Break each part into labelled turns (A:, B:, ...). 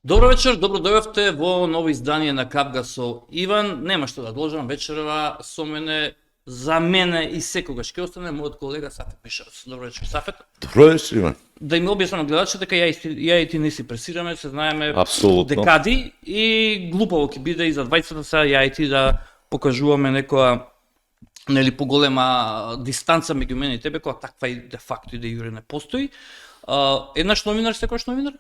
A: Добро вечер, добро дојавте во ново издание на Капга со Иван. Нема што да должам вечерва со мене, за мене и секогаш ќе остане мојот колега Сафет Мишевец. Добро вечер, Сафет.
B: Добро вечер, Иван.
A: Да им објаснам на гледачите дека ја и ти не си пресираме, се знаеме
B: Апсолутно.
A: декади и глупаво ќе биде и за двајцата сега ја и ти да покажуваме некоја поголема дистанца меѓу мене и тебе, која таква и де факто и де јуре не постои. Еднаш новинар, секојаш новинар?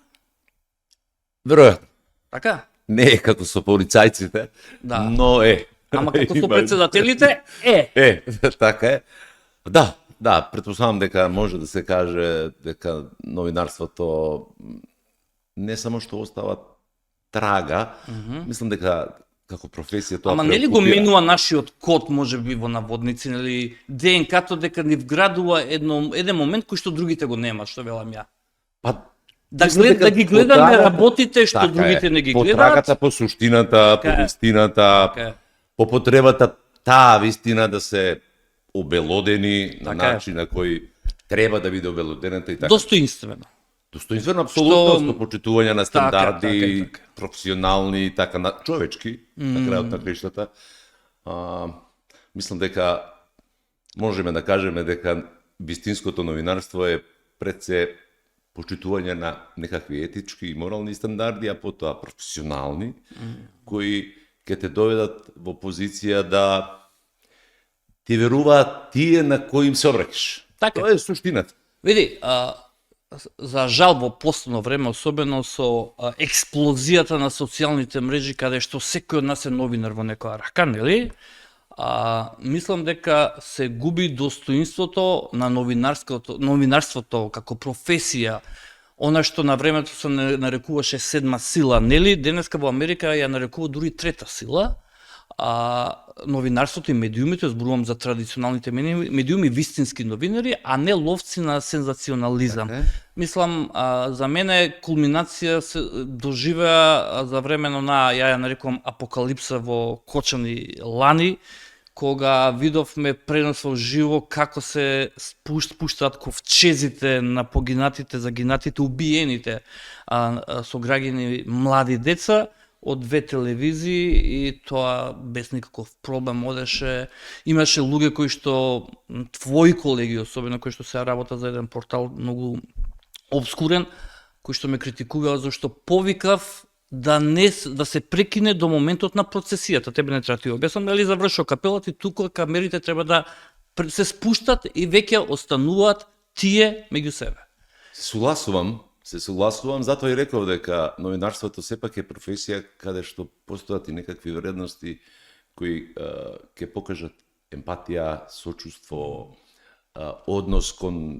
B: Веројатно.
A: Така?
B: Не е како со полицајците,
A: Да.
B: но е.
A: Ама како со председателите,
B: Така е. Да, претпоставам дека може да се каже дека новинарството не само што остава трага, мислам дека како професија тоа
A: Ама нели го менува нашиот код, можеби во наводници, нели ДНК-то дека ни вградува еден момент кој што другите го немаат, што велам ја.
B: Па
A: Да ги гледаме работите што
B: така
A: другите не ги
B: по
A: гледаат.
B: трагата, по суштината, по
A: Така е.
B: вистината,
A: Така е.
B: по потребата таа вистина да се обелодени на
A: Така е.
B: начин на кој треба да биде обелодената и така.
A: Достоинствено.
B: Достоинствено, апсолутно,
A: Што-
B: со почитување на стандарди,
A: така.
B: професионални и така, на човечки, на крајот на криштата. Мислам дека можеме да кажеме дека вистинското новинарство е пред се почитување на некакви етички и морални стандарди, а потоа професионални, кои ќе те доведат во позиција да ти веруваат тие на кои им се обраќаш.
A: Така.
B: Тоа е суштината.
A: Види, за жал во последно време, особено со експлозијата на социјалните мрежи, каде што секој од нас е новинар во некоја рака, нели? Мислам дека се губи достоинството на новинарството како професија, она што на времето се нарекуваше седма сила, нели? Денеска во Америка ја нарекува дури трета сила. Новинарството и медиумите, зборувам за традиционалните медиуми, вистински новинари, а не ловци на сензационализам.
B: Така е.
A: Мислам, за мене кулминација се доживеа за времено на, ја нарекувам, апокалипса во Кочани лани, кога видовме пренос во живо како се спуштаат ковчезите на погинатите, загинатите, убиените сограѓани млади деца од две телевизии, и тоа без никаков проблем одеше. Имаше луѓе кои што, твои колеги особено, кои што се работат за еден портал многу обскурен, кои што ме критикуваа зашто повикав да се прекине до моментот на процесијата. Тебе не треба ти објаснам, нели завршува капелата и тука камерите треба да се спуштат и веќе остануваат тие меѓу себе.
B: Се согласувам, затоа и реков дека новинарството сепак е професија каде што постојат и некакви вредности кои ќе покажат емпатија, сочувство, однос кон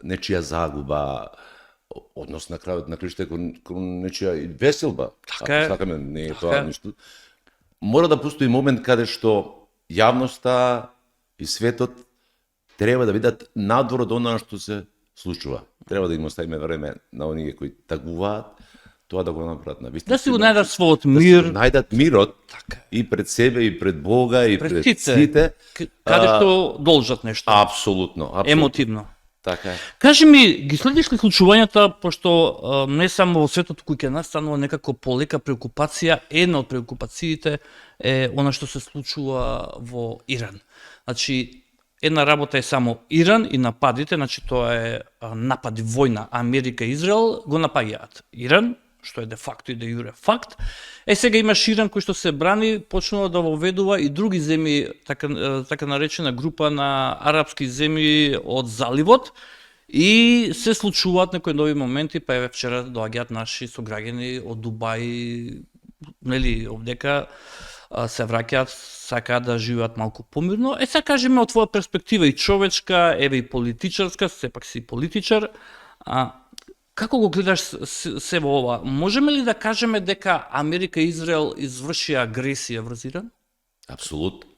B: нечија загуба, однос на крајот на криште кон нечија и веселба.
A: Така е.
B: Ако сакаме, не е
A: Така
B: тоа
A: е.
B: ништо. Мора да постои момент каде што јавноста и светот треба да видат надвор од она што се случува. Треба да им оставиме време на оние кои тагуваат, тоа да го направат на вистински.
A: Да си го најдат својот
B: Да
A: мир,
B: си најдат мирот
A: Така.
B: и пред себе, и пред Бога, и пред
A: сите,
B: сите.
A: каде што должат нешто,
B: Апсолутно.
A: емотивно.
B: Така е.
A: Кажи ми, ги следиш ли случувањата, пошто не само во светот кој ќе нас станува некако полека преокупација, една од преокупациите е она што се случува во Иран. Значи, една работа е само Иран и нападите, значи тоа е напад војна Америка и Израел, го напаѓаат Иран, што е де факто и де јуре факт. Сега имаш Иран кој што се брани, почнува да воведува и други земји, така наречена група на арапски земји од заливот, и се случуваат некои нови моменти, па еве вчера доаѓаат наши сограѓани од Дубај, нели, овдека се враќаат, сакаат да живеат малку помирно. Сега кажеме од твоја перспектива и човечка, еве и политичарска, сепак си политичар, како го гледаш се во ова? Можеме ли да кажеме дека Америка и Израел извршија агресија врз Иран?
B: Апсолутно.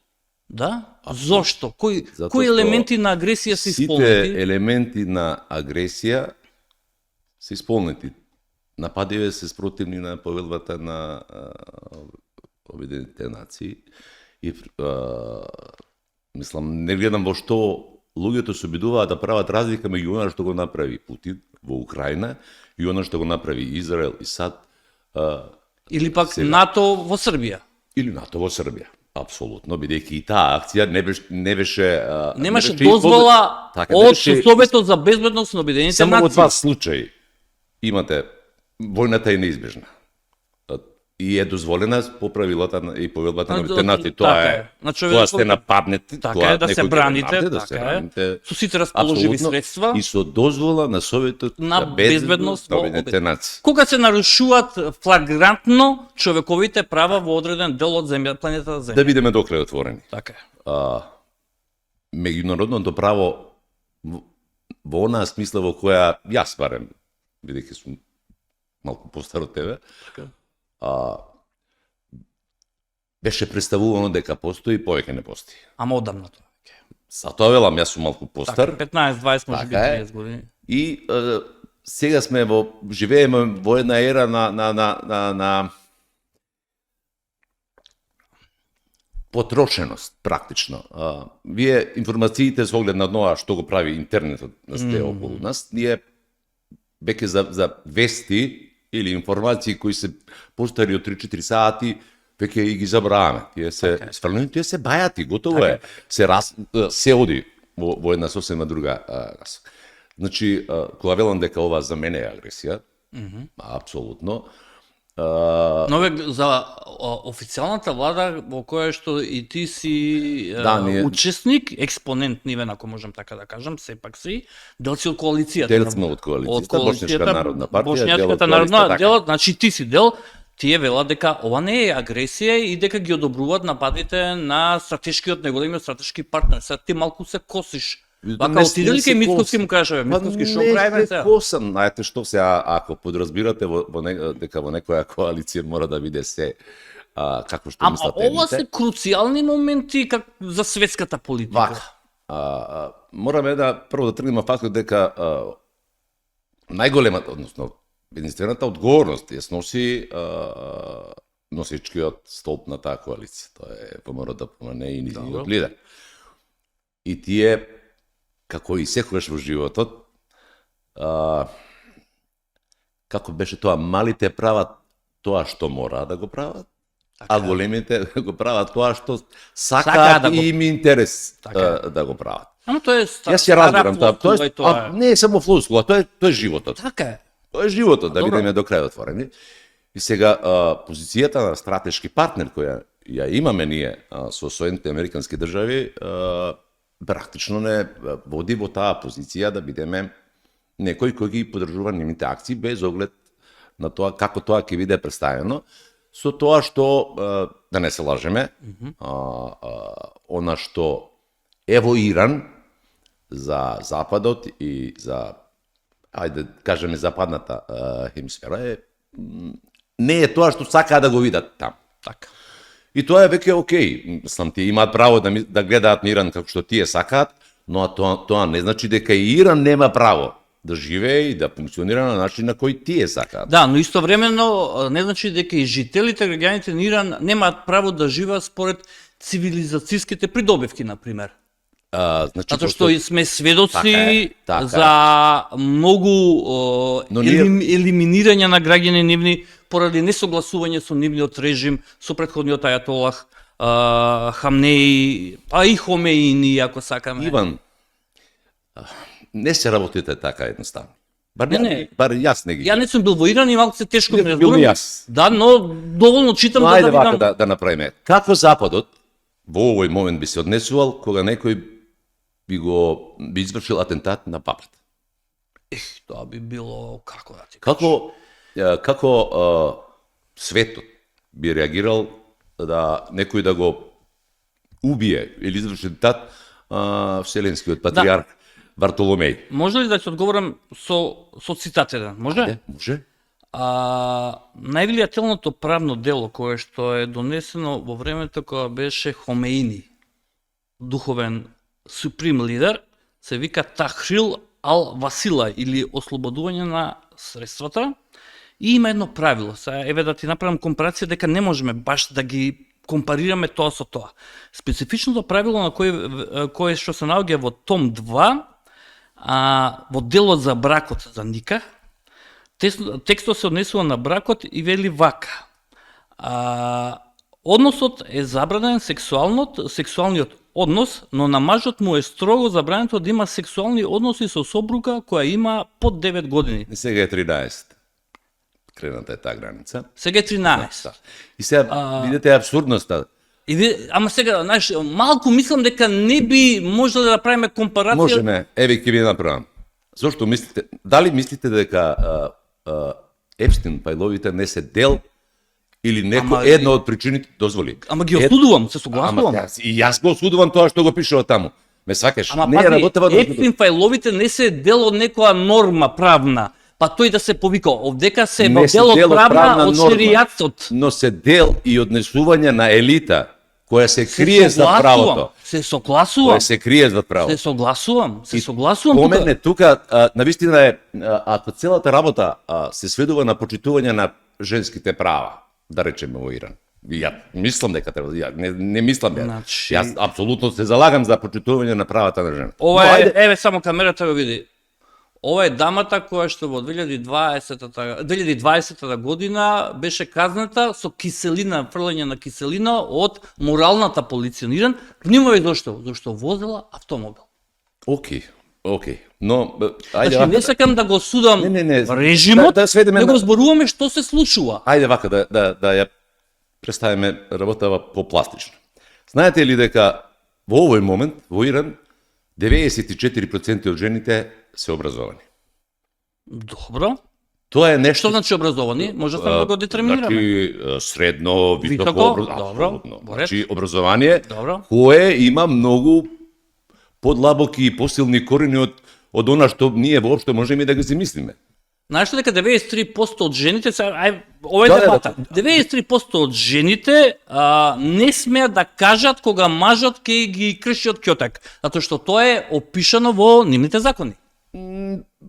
A: Да? Зошто? Кои
B: Затоа што
A: елементи на агресија се
B: Сите
A: исполнети?
B: елементи на агресија се исполнети. Нападиве се спротивни на повелбата на Обединетите нации и мислам, не гледам во што луѓето се обидуваат да прават разлика меѓу она што го направи Путин во Украина и она што го направи Израел и САД
A: Или пак
B: сега.
A: НАТО во Србија.
B: Или НАТО во Србија. Апсолутно, бидејќи и таа акција не беше
A: Немаше
B: не беше
A: дозвола
B: така, не
A: од
B: беше-
A: Советот за безбедност на Обединените
B: Само во
A: нации.
B: два случаи имате војната е неизбежна. И е дозволена по правилата и повелбата на Обединетите нации. Тоа
A: Така
B: е.
A: На
B: Кога
A: човекот-
B: сте нападнети,
A: Така
B: кога
A: е, да се
B: некој ќе
A: браните,
B: нападне, да
A: така
B: се
A: е.
B: браните.
A: Со сите расположиви
B: Апсолутно.
A: средства.
B: И со дозвола на Советот
A: На
B: за
A: безбедност
B: на
A: во
B: Обединетите нации.
A: Кога се нарушуваат флагрантно човековите права во одреден дел од планетата Земја.
B: Да бидеме докрај отворени.
A: Така е.
B: Меѓународното право во онаа смисла во која јас барем, бидејќи сум малку постар од тебе,
A: Така.
B: беше представувано дека постои, повеќе не постои.
A: Ама одамна тоа.
B: Затоа велам, јас сум малку постар.
A: 15-20, може би
B: Така е.
A: 30 години.
B: И сега сме живееме во една ера на потрошеност, практично. Вие информациите со оглед на тоа што го прави интернетот на сте околу нас, ние веќе за вести или информации кои се постари од 3-4 сати, веќе и ги забраваме. Тие се сврлени, тие се бајати, готово е. Се оди во една сосема друга насока. Значи, кога велам дека ова за мене е агресија, апсолутно.
A: Но за официјалната влада во која што и ти си учесник, експонент нивен, ако можам така да кажам, сепак си, дел си од коалицијата.
B: Дел сме од коалицијата, Бошњашка народна партија,
A: Бошњашката народна, дел, значи ти си дел, тие велат дека ова не е агресија и дека ги одобруваат нападите на стратешкиот неголемиот стратешки партнер. Сега ти малку се косиш. Вака отиде ли кај Мицкоски му кажеш, Мицкоски што правиме сега?
B: Не се косам, знаете што сега, ако подразбирате дека во некоја коалиција мора да биде се како што мислат
A: темите. Ама ова се круцијални моменти за светската политика.
B: Вака. Мораме прво да тргнеме фактот дека најголемата, односно единствената одговорност ја сноси носичкиот столб на таа коалиција. Тоа е ВМРО-ДПМН и низиниот лидер. И тие, како и секогаш во животот, како беше тоа, малите прават тоа што мора да го прават, а големите го прават тоа што сакаат и им интерес да го прават.
A: Ама тоа е
B: Јас ја разбирам тоа, не е само флускула, тоа е животот.
A: Така е.
B: Тоа е животот, да бидеме до крај отворени. И сега, позицијата на стратешки партнер која ја имаме ние со Соединетите американски држави, практично не води во таа позиција да бидеме некој кој ги поддржува нивните акции без оглед на тоа како тоа ќе биде представено, со тоа што, да не се лажеме, она што е во Иран за Западот и за, ајде кажеме, западната хемисфера не е тоа што сакаа да го видат там.
A: Така.
B: И тоа е веќе окей. Мислам, тие имаат право да гледаат на Иран како што тие сакаат, но тоа не значи дека и Иран нема право да живее и да функционира на начин на кој тие сакаат.
A: Да, но истовремено не значи дека и жителите, граѓаните на Иран немаат право да живеат според цивилизацијските придобивки, на пример.
B: Значи,
A: Затоа што сме сведоци
B: така
A: за многу елиминирање на граѓани нивни поради несогласување со нивниот режим, со претходниот ајатолах Хамнеи, па и Хомеини, ако сакаме.
B: Иван, не се работите така едноставно. Бар јас не ги.
A: Ја не сум бил во Иран и малку се тешко ми
B: разбирам. Јас.
A: Да, но доволно читам
B: но
A: да
B: видам.
A: Ајде
B: вака да направиме. Како Западот во овој момент би се однесувал кога некој би извршил атентат на папата?
A: Тоа би било како да ти
B: кажам. Како светот би реагирал да некој да го убие или изврши атентат вселенскиот патриарх Вартоломеј?
A: Може ли да ти одговорам со цитат еден? Може?
B: Може.
A: Највлијателното правно дело кое што е донесено во времето кога беше Хомеини, духовен суприм лидер, се вика Тахрил ал-Васила или ослободување на средствата. И има едно правило. Еве да ти направам компарација дека не можеме баш да ги компарираме тоа со тоа. Специфичното правило на кое што се наоѓа во том 2, во делот за бракот за никах, Текстот се однесува на бракот и вели вака. Односот е забранен сексуалниот однос, но на мажот му е строго забрането да има сексуални односи со сопруга која има под 9 години.
B: И сега е 13. Крената е таа граница.
A: Сега е 13.
B: Да. И сега видите абсурдноста.
A: Ама сега, знаеш, малку мислам дека не би можеле да правиме компарација.
B: Можеме, еве ќе ви направам. Зошто мислите, дали мислите дека Епстин фајловите не се дел или една од причините, дозволи.
A: Ама ги осудувам, се согласувам.
B: И јас го осудувам тоа што го пишува таму. Ме свакаш,
A: ама
B: не е работава да
A: Епстин фајловите не се дел од некоја норма правна. Па тој да се повика, овдека се дел од правна од шеријатот.
B: Но се дел и однесување на елита која се крие за правото.
A: Се согласувам.
B: Која се крие за правото.
A: Се согласувам
B: Помене тука, навистина е, ако целата работа се сведува на почитување на женските права, да речеме во Иран. Ја мислам дека треба, не мислам ја.
A: Значи...
B: Јас апсолутно се залагам за почитување на правата на жената.
A: Ова е, еве само камерата го види. Ова е дамата која што во 2020 година беше казната со киселина, фрлање на киселина од моралната полиција на Иран. Внимавај зошто? Зашто возела автомобил.
B: Океј. Но ајде
A: значи, не сакам да го судам режимот, него зборуваме што се случува.
B: Ајде вака да ја представиме работава попластично. Знаете ли дека во овој момент во Иран 94% од жените се образовани?
A: Добро.
B: Тоа е нешто.
A: Што значи образовани? Може да го детерминираме.
B: Значи средно, високо образование. Значи образование кое има многу подлабоки и посилни корени од она што ние воопшто можеме да го замислиме.
A: Знаеш дека 93% од жените, ова е дебата, 93% од жените не смеат да кажат кога мажот ќе ги крши од ќотак, затоа што тоа е опишано во нивните закони.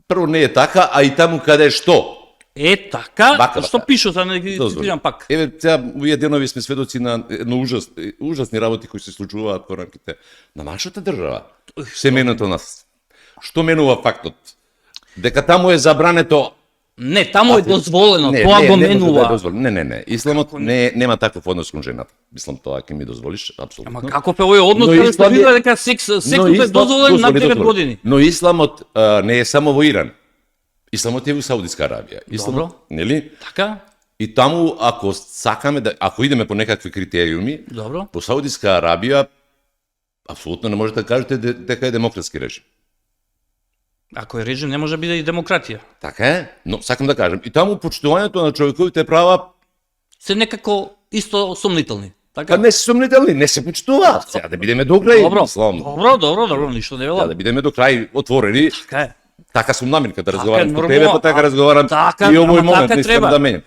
B: Прво не е така, а и таму каде што?
A: Е така, што пишу, за да ги цитирам пак.
B: Еве, сега овие денови сме сведоци на едно ужасни работи кои се случуваат во рамките на нашата држава. Семејното нас. Што менува фактот? Дека таму е забрането.
A: Не, таму е дозволено, тоа го менува.
B: Не. Исламот нема таков однос кон жената. Мислам тоа ќе ми дозволиш апсолутно.
A: Ама како овој однос кога се види дека сексот е дозволен на 9 години?
B: Но исламот не е само во Иран. Исламот е во Саудиска Арабија.
A: Добро.
B: Нели?
A: Така.
B: И таму ако сакаме ако идеме по некакви критериуми,
A: добро.
B: По Саудиска Арабија апсолутно не можете да кажете дека е демократски режим.
A: Ако е режим, не може да биде и демократија.
B: Така е, но сакам да кажем, и таму почитувањето на човековите права
A: се некако исто сомнителни. Така?
B: Па не се сомнителни, не се почитуваат. Сега да бидеме до крај.
A: Добро, ништо не велам.
B: Да бидеме до крај отворени.
A: Така е.
B: Така сум намерен да разговарам со тебе, па така разговарам и овој момент не искам да менам.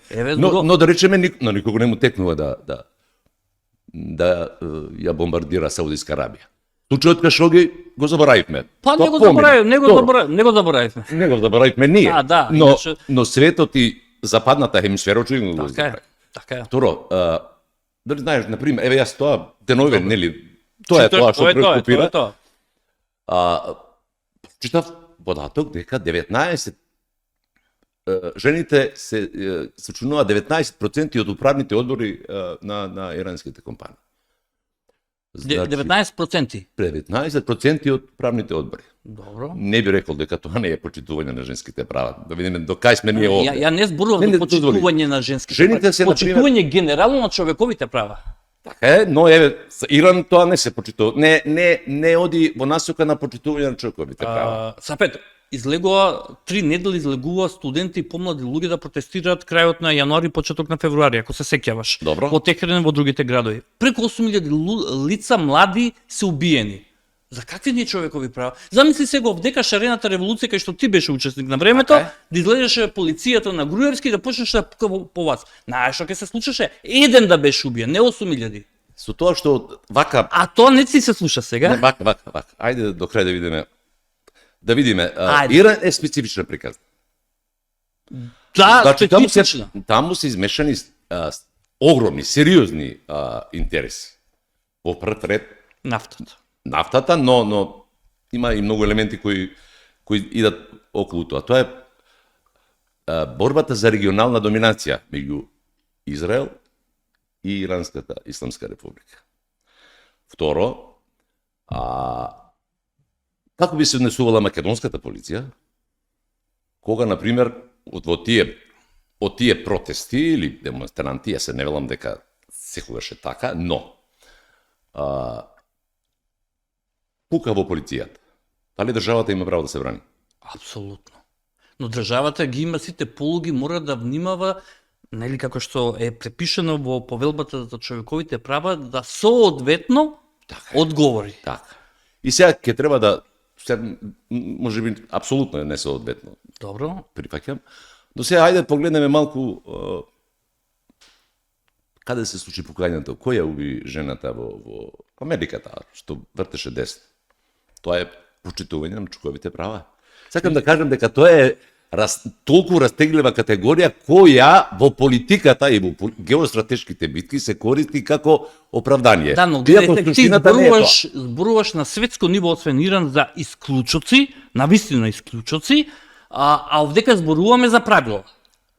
B: Но да речеме на никого не му текнува да ја бомбардира Саудиска Арабија. Случајот кај Шоги го заборавивме.
A: Па не го заборавивме.
B: Не го заборавивме ние. Но светот и западната хемисфера очигледно го заборавивме.
A: Така е.
B: Второ, дали знаеш, например, еве јас тоа денове, нели, тоа е тоа што прекупира. Читав податок дека 19 жените се сочинуваат 19% од управните одбори на иранските компании.
A: 19%?
B: 19% од правните одбори.
A: Добро.
B: Не би рекол дека тоа не е почитување на женските права. Да видиме до кај сме ние овде.
A: Ја не зборувам за почитување на женските права. Почитување генерално на човековите права.
B: Така е, но еве Иран тоа не се почитува. Не оди во насока на почитување на човековите права.
A: Сапет, излегува 3 недели излегува студенти и помлади луѓе да протестираат крајот на јануари, почеток на февруари, ако се сеќаваш.
B: Добро.
A: Во Техерен, во другите градови. Преку 8000 лица млади се убиени. За какви не човекови права? Замисли сега овдека шарената револуција кај што ти беше учесник на времето, да излезеше полицијата на Груевски да почнеше да пука по вас. Знаеш што ќе се случеше? Еден да беше убиен, не 8000.
B: Со тоа што вака.
A: А тоа не си се слуша сега?
B: Не, вака. Ајде до крај да видиме. Да видиме. Иран е специфична приказна.
A: Да, значи, специфична.
B: Таму се измешани огромни, сериозни интереси. Во прв ред нафтата, но има и многу елементи кои идат околу тоа. Тоа е борбата за регионална доминација меѓу Израел и Иранската Исламска република. Второ, како би се однесувала македонската полиција, кога, например, од тие протести или демонстранти, јас се не велам дека секогаш е така, но пука во полицијата. Дали државата има право да се брани?
A: Апсолутно. Но државата ги има сите полуги, мора да внимава, нели како што е препишено во повелбата за човековите права, да соодветно одговори.
B: Така. И сега ќе треба да, може би, апсолутно не соодветно.
A: Добро.
B: Прифаќам. Но сега, ајде погледнеме малку каде се случи покањето, која уби жената во Америката, што вртеше десно. Тоа е почитување на човековите права. Сакам да кажам дека тоа е толку растеглива категорија која во политиката и во геостратешките битки се користи како оправдание.
A: Да, но гледате, ти зборуваш на светско ниво освен Иран за исклучоци, навистина исклучоци, а овдека зборуваме за правила.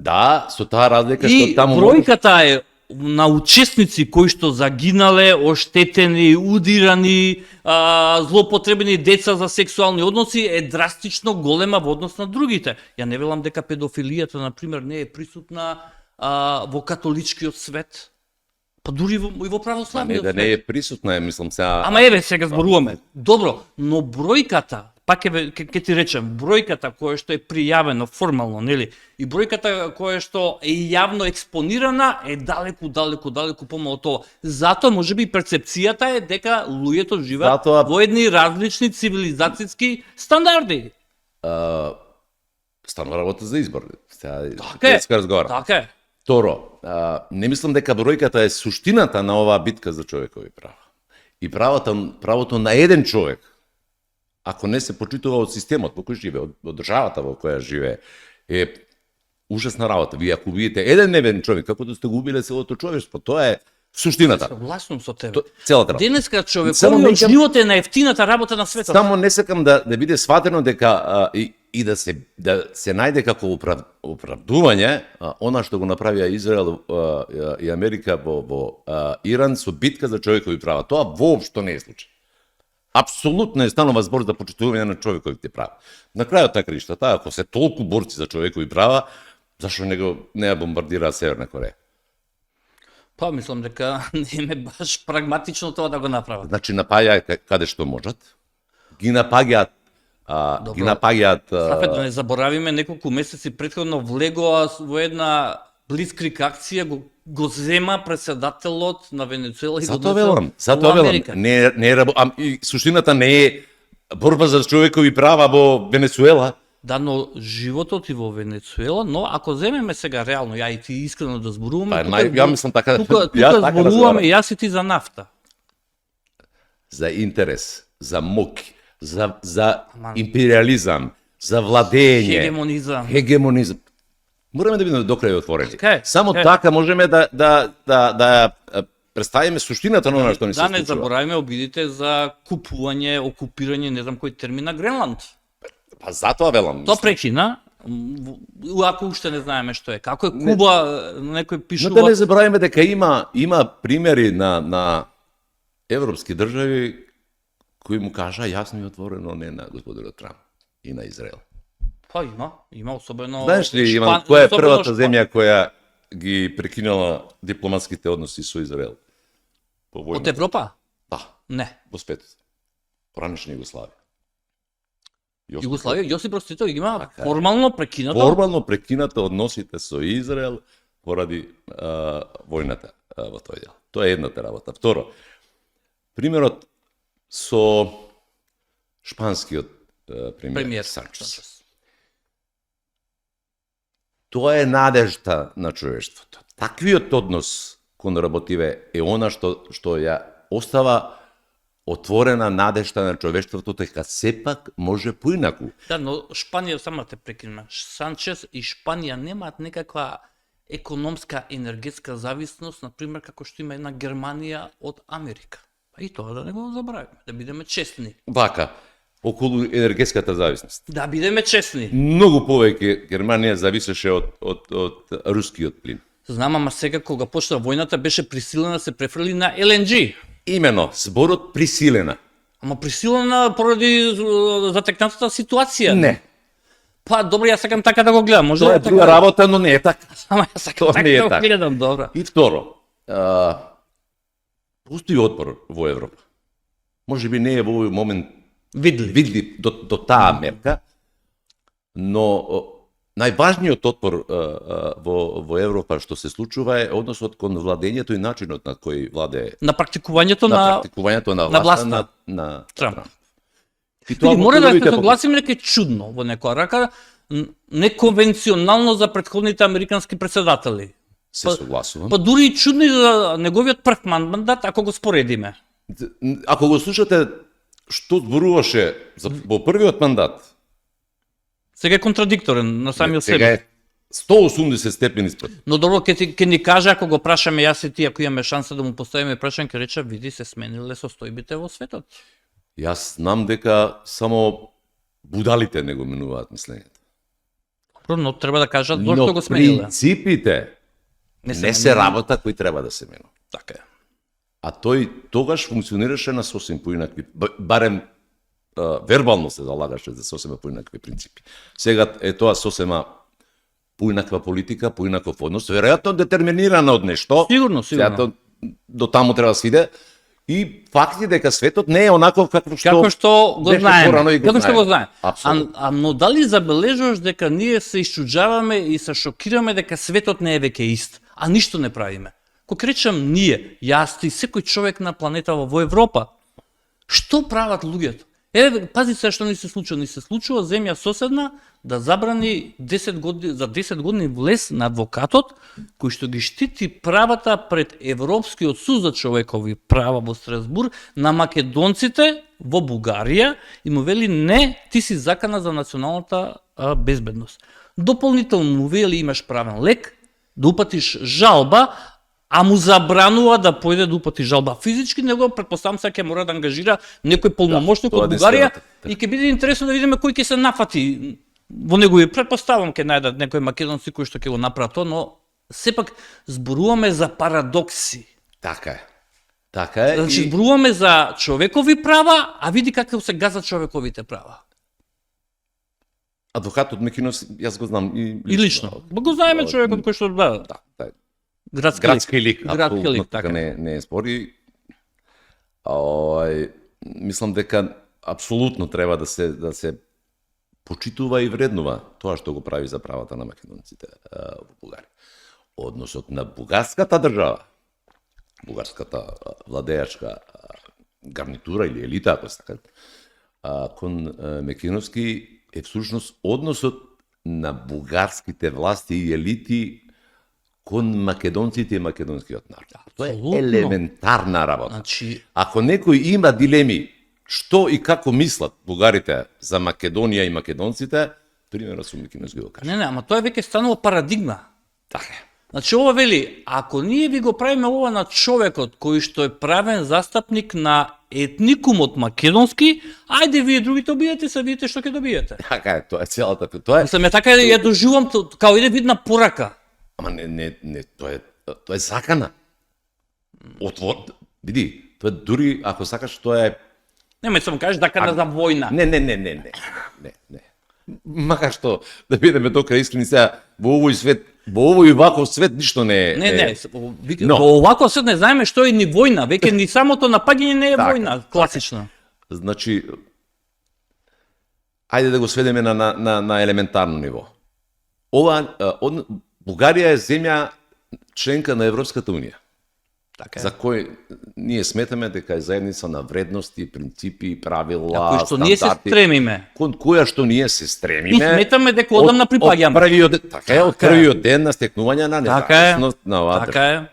B: Да, со таа разлика
A: и
B: што таму
A: бројката е на учесници кои што загинале, оштетени, удирани, злоупотребени деца за сексуални односи е драстично голема во однос на другите. Ја не велам дека педофилијата, например, не е присутна во католичкиот свет, па дури и во православниот свет.
B: Не е присутна, мислам сега.
A: Ама еве сега зборуваме. Добро, но бројката, пак ќе ти речем, бројката која што е пријавено формално, нели, и бројката која што е јавно експонирана е далеку помало тоа. Затоа можеби перцепцијата е дека луѓето живеат во едни различни цивилизацијски стандарди.
B: Станува работа за избор. Сега
A: Така е.
B: Второ, не мислам дека бројката е суштината на оваа битка за човекови права. И правото на еден човек, ако не се почитува од системот во кој живее, од државата во која живее, е ужасна работа. Вие ако убиете еден човек, како да сте го убиле целото човештво, тоа е суштината.
A: Согласувам со тебе.
B: Целата работа.
A: Денеска човековиот живот е најефтината работа на светот.
B: Само не сакам да биде сватено дека и да се најде како оправдување она што го направија Израел и Америка во Иран со битка за човекови права. Тоа воопшто не е случај. Апсолутно е станува збор за почитување на човековите права. На крајот на краиштата, ако се толку борци за човекови права, зашто не ја бомбардира Северна Кореја?
A: Па, мислам дека не е баш прагматично тоа да го направат.
B: Значи, напаѓаат каде што можат, ги напаѓаат
A: Сафет, да не заборавиме, неколку месеци претходно влегоа во една блицкриг акција, го зема председателот на Венецуела и го донесе во Америка.
B: И суштината не е борба за човекови права во Венецуела.
A: Да, но животот и во Венецуела, но ако земеме сега реално, ја и ти искрено да зборуваме,
B: ја мислам така,
A: тука зборуваме јас и ти за нафта.
B: За интерес, за моки, за империализам, за владење, хегемонизам. Мораме да бидеме до крај отворени. Само така можеме да представиме суштината на она што ни се случува.
A: Да не заборавиме обидите за купување, окупирање, не знам кој термин на Гренланд.
B: Па затоа велам.
A: Тоа прекина, ако уште не знаеме што е. Како е Куба, некој пишува.
B: Но да не заборавиме дека има примери на европски држави кои му кажа јасно и отворено не на господинот Трамп и на Израел.
A: Па има особено.
B: Знаеш ли, Иван, која е првата земја која ги прекинала дипломатските односи со Израел?
A: Од Европа?
B: Да.
A: Не.
B: Во светот. Поранешна Југославија.
A: Југославија, Јосип Брз Тито ги има формално прекинато.
B: Формално прекинато односите со Израел поради војната во тој дел. Тоа е едната работа. Второ, примерот со шпанскиот премиер Санчес. Тоа е надежта на човештвото. Таквиот однос кон работиве е она што ја остава отворена надежта на човештвото дека сепак може поинаку.
A: Да, но Шпанија, само те прекинем, Санчес и Шпанија немаат некаква економска енергетска зависност, например, како што има една Германија од Америка. И тоа да не го забравиме, да бидеме честни.
B: Вака, околу енергетската зависност.
A: Да бидеме честни.
B: Многу повеќе Германија зависеше од рускиот плин.
A: Знам, ама сега кога почна војната беше присилена да се префрли на LNG.
B: Имено, зборот присилена.
A: Ама присилена поради затекнатата ситуација.
B: Не.
A: Па добро, јас сакам така да го гледам. Може
B: Тоа
A: да
B: е друга работа, но не е така.
A: Ама јас сакам
B: Тоа
A: така
B: не е
A: да го
B: така.
A: гледам, добро.
B: И второ, постои отпор во Европа. Може би не е во овој момент видлив до таа мерка, но најважниот отпор во Европа што се случува е односот кон владењето и начинот на кој владее
A: На практикувањето
B: на практикувањето на власта на
A: Трамп.
B: И
A: Види, мора да се
B: видите
A: согласиме дека е чудно во некоја рака, неконвенционално за претходните американски председатели.
B: се согласувам.
A: Па дури и чудно и за неговиот прв мандат, ако го споредиме.
B: Ако го слушате што зборуваше во првиот мандат,
A: Сега е контрадикторен на самиот
B: сега
A: себе.
B: е 180 степени спред.
A: Но добро, ќе ни каже, ако го прашаме јас и ти, ако имаме шанса да му поставиме прашање, ќе рече, види, се смениле состојбите во светот.
B: Јас знам дека само будалите не го менуваат мислењето.
A: Добро, но треба да кажат зошто го смениле.
B: Принципите не се работа кои треба да се менува.
A: Така е.
B: А тој тогаш функционираше на сосем поинакви, барем вербално се залагаше за сосема поинакви принципи. Сега е тоа сосема поинаква политика, поинаков однос, веројатно детерминирана од нешто.
A: Сигурно,
B: Сега
A: сигурно.
B: до таму треба да се иде. И факт е дека светот не е онаков како
A: Како што го
B: беше
A: знаеме.
B: порано и го
A: Како што го
B: знаеме.
A: знаеме.
B: Апсолутно.
A: Но дали забележуваш дека ние се исчуđаваме и се шокираме дека светот не е веќе ист, а ништо не правиме? Кога речам ние, јас ти, секој човек на планета во Европа, што прават луѓето? Еве, пази се што ни се случува. Ни се случува земја соседна да забрани 10 години, за 10 години влез на адвокатот кој што ги штити правата пред Европскиот суд за човекови права во Страсбур на македонците во Бугарија и му вели не, ти си закана за националната безбедност. Дополнително му вели имаш правен лек, да упатиш жалба, а му забранува да појде да упати жалба физички, него претпоставам се ќе мора да ангажира некој полномошник од Бугарија и ќе биде интересно да видиме кој ќе се нафати во негови. Претпоставам ќе најдат некои македонци кои што ќе го направат тоа, но сепак зборуваме за парадокси.
B: Така е. Така е.
A: Значи зборуваме за човекови права, а види како се газат човековите права.
B: Адвокатот Мекинос, јас го знам
A: И лично. Го знаеме човекот кој што да.
B: Градски лик,
A: Градски
B: апсолутно
A: лик,
B: така
A: така.
B: не е спори. Мислам дека апсолутно треба да се почитува и вреднува тоа што го прави за правата на македонците во Бугарија. Односот на бугарската држава, бугарската владеачка гарнитура или елита, ако сакат, кон Мекиновски е всушност односот на бугарските власти и елити кон македонците и македонскиот народ. Тоа е
A: Апсолутно.
B: елементарна работа.
A: Значи,
B: Ако некој има дилеми што и како мислат бугарите за Македонија и македонците, примерно сум Мекиновски го кажа.
A: не, ама тоа е веќе станува парадигма.
B: Така е.
A: Значи, ова вели, ако ние ви го правиме ова на човекот кој што е правен застапник на етникумот македонски, ајде вие другите обидете се, видите што ќе добиете.
B: Така е, тоа е целата. Тоа е,
A: Мислам, така ја доживам као иде видна порака.
B: ама не, тоа е закана. Види, тоа е дури ако сакаш тоа е
A: Нема сам кажеш закана за војна.
B: Не. Макар што да бидеме докрај искрени сега во овој свет, во овој ваков свет ништо не е.
A: Не,
B: Но.
A: во овако свет не знаеме што е ни војна, веќе ни самото напаѓање не е
B: Така,
A: војна, класична.
B: Значи, ајде да го сведеме на елементарно ниво. Бугарија е земја членка на Европската Унија,
A: Така е.
B: за кој ние сметаме дека е заедница на вредности, принципи, правила,
A: Кој што ние се стремиме.
B: кон која што ние се
A: И
B: стремиме.
A: сметаме дека одамна припаѓаме.
B: Од првиот, така е, од првиот ден на стекнување на
A: Така е.
B: независност на оваа
A: Така е.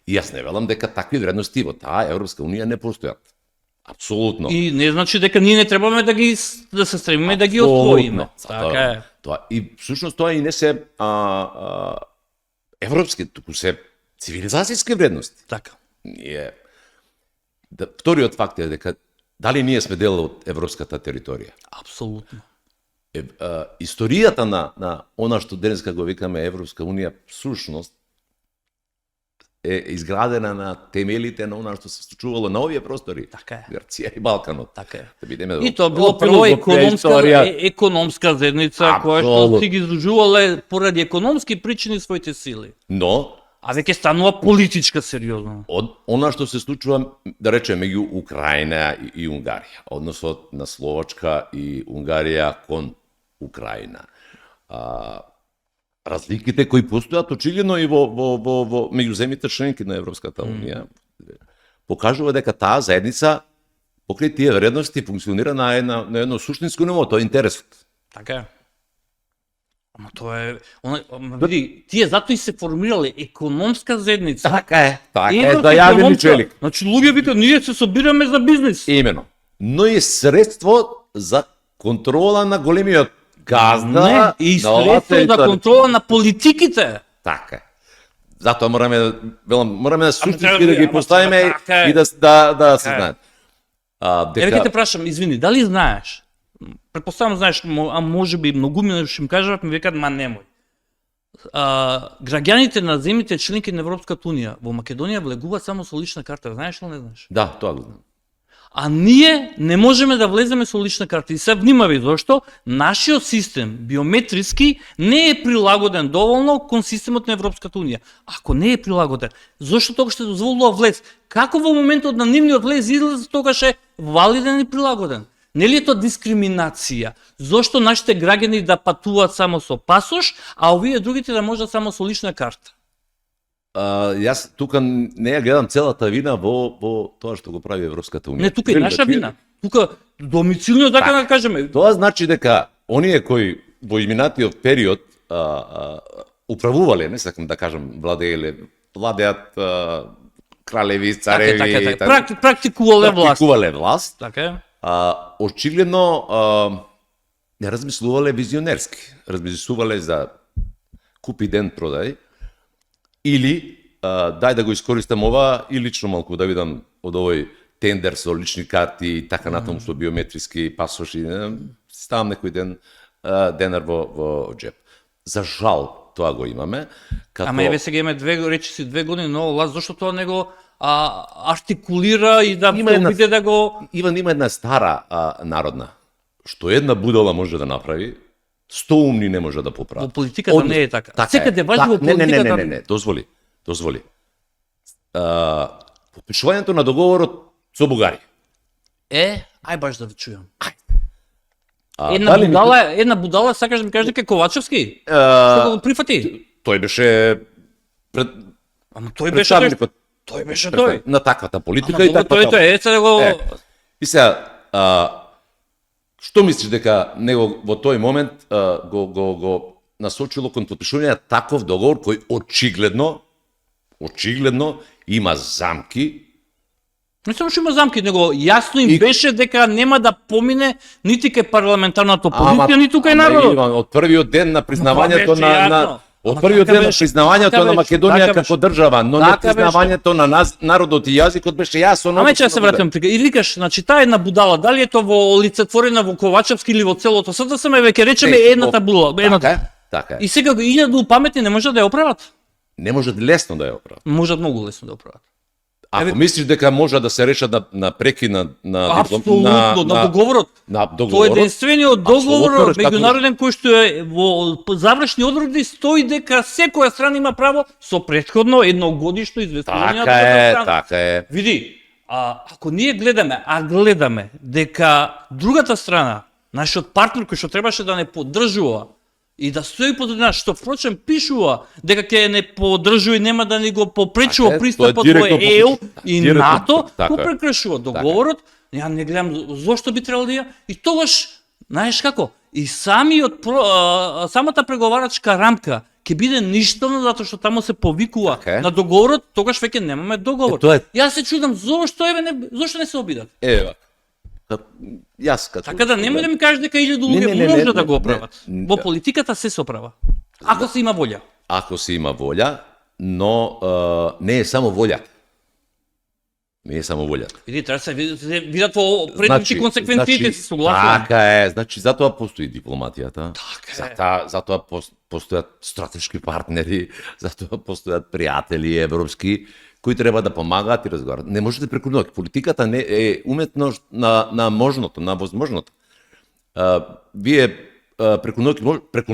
B: И јас не велам дека такви вредности во таа Европска Унија не постојат. Апсолутно.
A: И не значи дека ние не требаме да се стремиме да ги освоиме. Така е.
B: Тоа и всушност тоа и не се европски, туку се цивилизацијски вредности.
A: Така.
B: Вториот факт е дека дали ние сме дел од европската територија?
A: Апсолутно.
B: Историјата на она што денеска го викаме Европска унија, всушност е изградена на темелите на она што се случувало на овие простори.
A: Така е.
B: Грција и Балканот.
A: Така е.
B: Да бидеме
A: И тоа било прво економска заедница која што си ги издружувале поради економски причини своите сили.
B: Но
A: А веќе станува политичка сериозно.
B: од она што се случува, да речеме, меѓу Украина и Унгарија, односот на Словачка и Унгарија кон Украина. Разликите кои постојат очигледно и во меѓу земјите членки на Европската унија покажува дека таа заедница покрај тие вредности функционира на едно суштинско ниво, тоа е интересот.
A: Така е. Ама тоа е, види, тие затоа и се формирале економска заедница.
B: Така е,
A: Европска
B: зајавени
A: економска.
B: челик.
A: Значи луѓе викаат ние се собираме за бизнис.
B: Имено. Но и средство за контрола на големиот газда.
A: Не, и
B: на оваа
A: средство за
B: територија.
A: контрола на политиките.
B: Така е. Затоа мораме да суштински
A: треба-
B: да ги
A: ама
B: поставиме
A: така е.
B: и да се знаат.
A: Еве ќе те прашам, извини, дали знаеш? Предпоставам знаеш, а може би многумина што им кажат, ми викаат ма немој. Граѓаните на земјите членки на Европската унија во Македонија влегуваат само со лична карта, знаеш ли не знаеш?
B: Да, тоа го знам.
A: А ние не можеме да влеземе со лична карта. И се внимави зашто нашиот систем биометриски не е прилагоден доволно кон системот на Европската унија. Ако не е прилагоден, зашто тогаш ще дозволува влез? Како во моментот на нивниот влез излез тогаш е валиден и прилагоден? Нели е тоа дискриминација? Зошто нашите граѓани да патуваат само со пасош, а овие другите да можат само со лична карта?
B: Јас тука не ја гледам целата вина во тоа што го прави Европската унија.
A: Не, тука е наша вина. Тука домицилно така да кажеме.
B: Тоа значи дека оние кои во изминатиот период управувале, не сакам да кажам владеат кралеви, цареви,
A: практикувале власт.
B: Така.
A: Така е.
B: Очигледно не размислувале визионерски. Размислувале за купи ден продај или дај да го искористам ова и лично малку да видам од овој тендер со лични карти и така натаму со биометриски пасоши, ставам некој денар во джеп. За жал тоа го имаме.
A: Ама еве сега имаме две години ново власт, зашто тоа не го артикулира и да обиде да го...
B: Има една стара народна, што една будала може да направи, 100 умни не може да поправи.
A: Во политиката не е така. Секаде важи во политиката.
B: Не, дозволи. Подпишувањето на договорот со Бугарија.
A: Ај баш да ви чујам. Една будала сакаш да ми кажеш дека Ковачевски? Што го прифати?
B: Тој беше
A: Ама тој беше тој.
B: На таквата политика и таквата.
A: Тој се го...
B: И сега, што мислиш дека него во тој момент го насочило кон подпишување таков договор кој очигледно има замки?
A: Не само што има замки, него јасно им беше дека нема да помине нити кај парламентарната опозиција, ниту кај народот.
B: Од првиот ден на признавањето на Македонија како држава, но не признавањето на народот и јазикот беше јасно.
A: Аме ќе се вратам прика. И викаш, значи таа една будала, дали е тоа во олицетворена во Ковачевски или во целото СДСМ, веќе речеме едната будала, едната.
B: Така.
A: И сега 1000 паметни не може да ја оправат.
B: Не може лесно да ја оправат.
A: Можат многу лесно да оправат.
B: Ако мислиш дека може да се решат на преки на
A: договорот. Тоа е единствениот договор меѓународен кој што е во завршни одредби стои дека секоја страна има право со претходно едногодишно известување.
B: Така е.
A: Види, ако ние гледаме дека другата страна, нашиот партнер кој што требаше да не поддржува и да стои под нас, што впрочем пишува дека ќе не поддржува и нема да ни го попречува пристапот во ЕУ и НАТО, го прекршува договорот. Ја не гледам зошто би требало да ја. И тогаш, знаеш како, и самата преговарачка рамка ќе биде ништовна затоа што таму се повикува на договорот, тогаш веќе немаме договор. Јас се чудам зошто не се обидат. Така да немој да ми кажеш дека 1000 луѓе може да го оправат. Во политиката се оправа. Ако се има волја.
B: Ако се има волја, но не е само волја. не е само волјата.
A: Види, треба се видат во предвидни консеквенциите, си согласувам.
B: Така е, значи затоа постои дипломатијата.
A: Така е.
B: Затоа постојат стратешки партнери, затоа постојат пријатели европски кои треба да помагаат и разговарат. Не можете преку ноќ. Политиката не е уметност на можното, на возможното. Вие преку